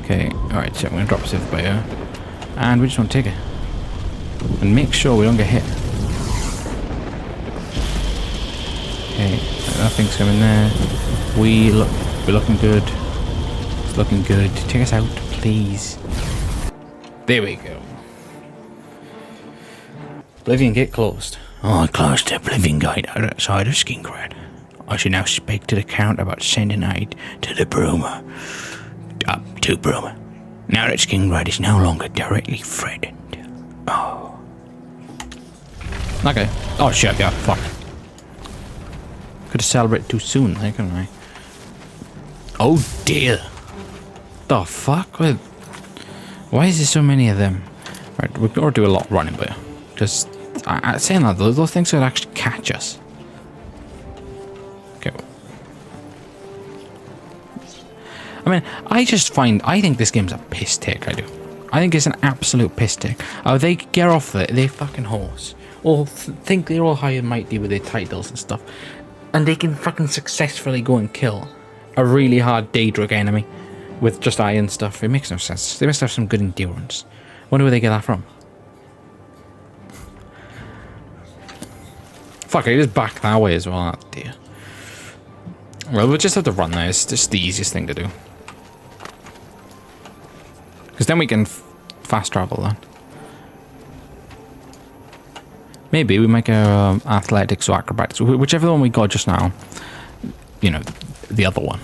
Okay, alright, so I'm going to drop safe by here. And we just want to take it. And make sure we don't get hit. Okay, nothing's coming there. We're looking good. It's looking good. Take us out, please. There we go. Oblivion Gate closed. I closed the Oblivion Gate outside of Skingrad. I should now speak to the Count about sending aid to the Bruma. Up to Bruma. Now that Skingrad is no longer directly threatened. Oh. Okay. Oh shit, yeah, fuck. Could have celebrated too soon, couldn't I? Oh dear. The fuck? Why is there so many of them? Right, we're gonna do a lot of running, but just saying that those things could actually catch us. Okay. I mean, I think this game's a piss take, I do. I think it's an absolute piss take. Oh, they get off their fucking horse. Or think they're all high and mighty with their titles and stuff. And they can fucking successfully go and kill a really hard Daedric enemy with just iron stuff. It makes no sense. They must have some good endurance. Wonder where they get that from. Fuck, it is back that way as well. Oh dear. Well, we'll just have to run there. It's just the easiest thing to do. Because then we can fast travel then. Maybe we make a athletics or acrobatics, whichever one we got just now. You know, the other one.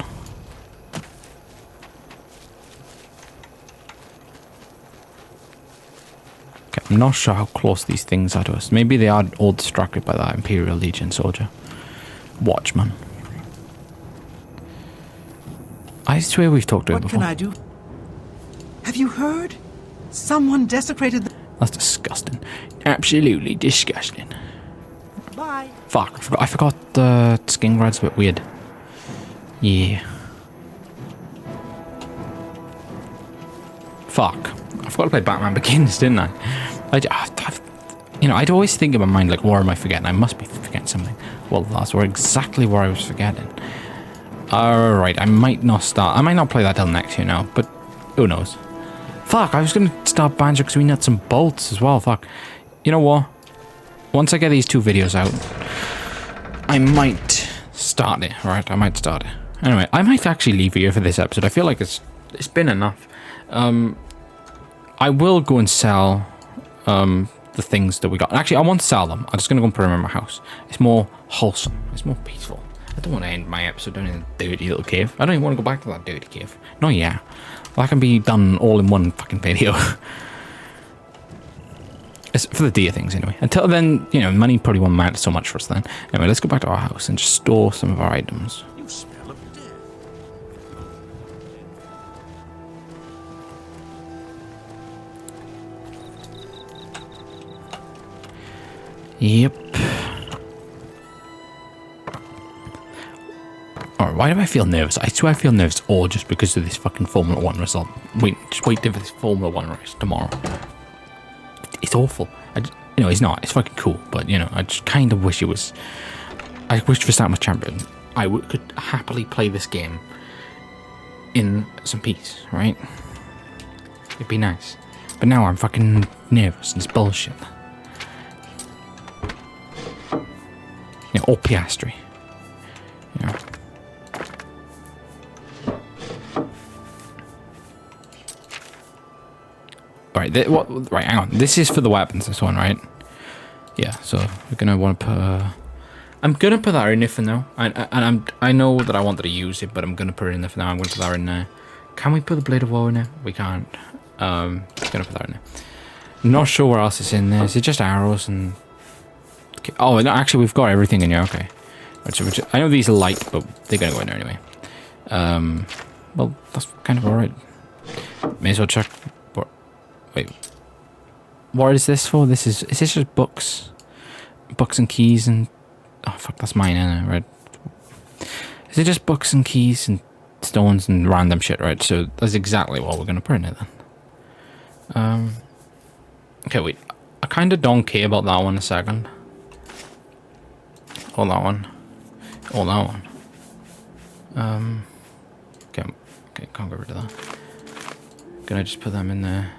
Okay, I'm not sure how close these things are to us. Maybe they are all distracted by that Imperial Legion soldier. Watchman. I swear we've talked to him before. What can I do? Have you heard? Someone desecrated the... That's disgusting. Absolutely disgusting. Bye. Fuck, I forgot the Skingrad's a bit weird. Yeah. Fuck. I forgot to play Batman Begins, didn't I? You know, I'd always think in my mind, like, what am I forgetting? I must be forgetting something. Well, that's exactly what I was forgetting. Alright, I might not play that till next year now, but who knows? Fuck, I was gonna start Banjo-Kazooie Nuts and Bolts as well, fuck. You know what? Once I get these 2 videos out, I might start it, right? I might start it. Anyway, I might actually leave it here for this episode. I feel like it's been enough. I will go and sell the things that we got. Actually, I won't sell them. I'm just gonna go and put them in my house. It's more wholesome. It's more peaceful. I don't want to end my episode down in a dirty little cave. I don't even want to go back to that dirty cave. No, yeah. That can be done all in one fucking video. It's for the deer things, anyway. Until then, you know, money probably won't matter so much for us then. Anyway, let's go back to our house and just store some of our items. You smell of death. Yep. Alright, why do I feel nervous? I swear I feel nervous all just because of this fucking Formula 1 result. Just wait for this Formula 1 race tomorrow. It's awful. You know, it's not. It's fucking cool, but, you know, I just kind of wish it was... I wish Verstappen was champion. I could happily play this game in some peace, right? It'd be nice. But now I'm fucking nervous and it's bullshit. You know, or Piastri. You know. Right, right, hang on. This is for the weapons, this one, right? Yeah, so we're gonna want to put... I'm gonna put that in there for now. I know that I wanted to use it, but I'm gonna put it in there for now. I'm gonna put that in there. Can we put the Blade of Woe in there? We can't. Gonna put that in there. Not sure what else is in there. Is it just arrows and... Okay. Oh, no, actually, we've got everything in here. Okay. Right, so I know these are light, but they're gonna go in there anyway. Well, that's kind of alright. May as well check... Wait, what is this for? Is this just books? Books and keys and... Oh, fuck, that's mine, isn't it? Right. Is it just books and keys and stones and random shit, right? So that's exactly what we're going to put in it then. Okay, wait. I kind of don't care about that one a second. Or that one. Or that one. Okay, can't get rid of that. Gonna just put them in there.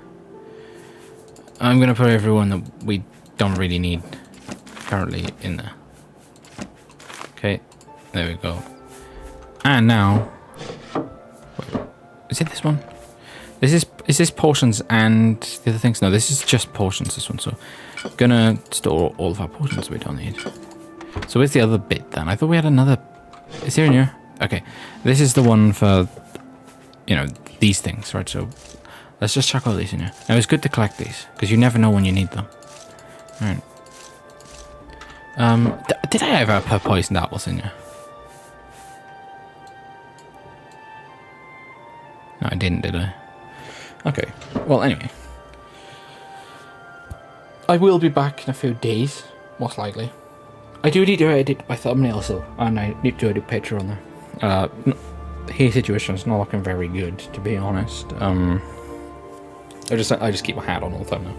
I'm gonna put everyone that we don't really need currently in there. Okay, there we go. And now, wait, is it this one? Is this potions and the other things? No, this is just potions. This one. So, I'm gonna store all of our potions we don't need. So where's the other bit then? I thought we had another. Is here in here? Okay, this is the one for, you know, these things, right? So. Let's just chuck all these in here. Now, it's good to collect these, because you never know when you need them. Alright. Did I ever put poisoned apples in here? No, I didn't, did I? Okay. Well, anyway. I will be back in a few days, most likely. I do need to edit my thumbnails, though, and I need to edit picture on there. hair situation is not looking very good, to be honest. I just keep my hat on all the time now.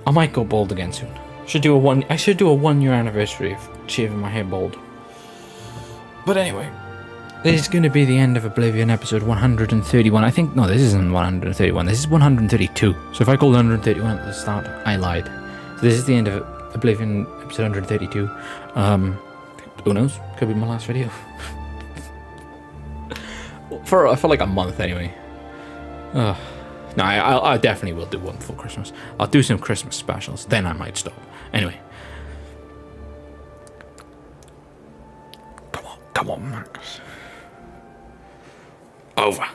I might go bald again soon. I should do a 1 year anniversary of shaving my hair bald. But anyway, this is going to be the end of Oblivion episode 131. I think, no, this isn't 131, this is 132. So if I called 131 at the start, I lied. So this is the end of Oblivion episode 132. Who knows? Could be my last video. for like a month anyway. No, I definitely will do one before Christmas. I'll do some Christmas specials, then I might stop. Anyway. Come on, Max. Over.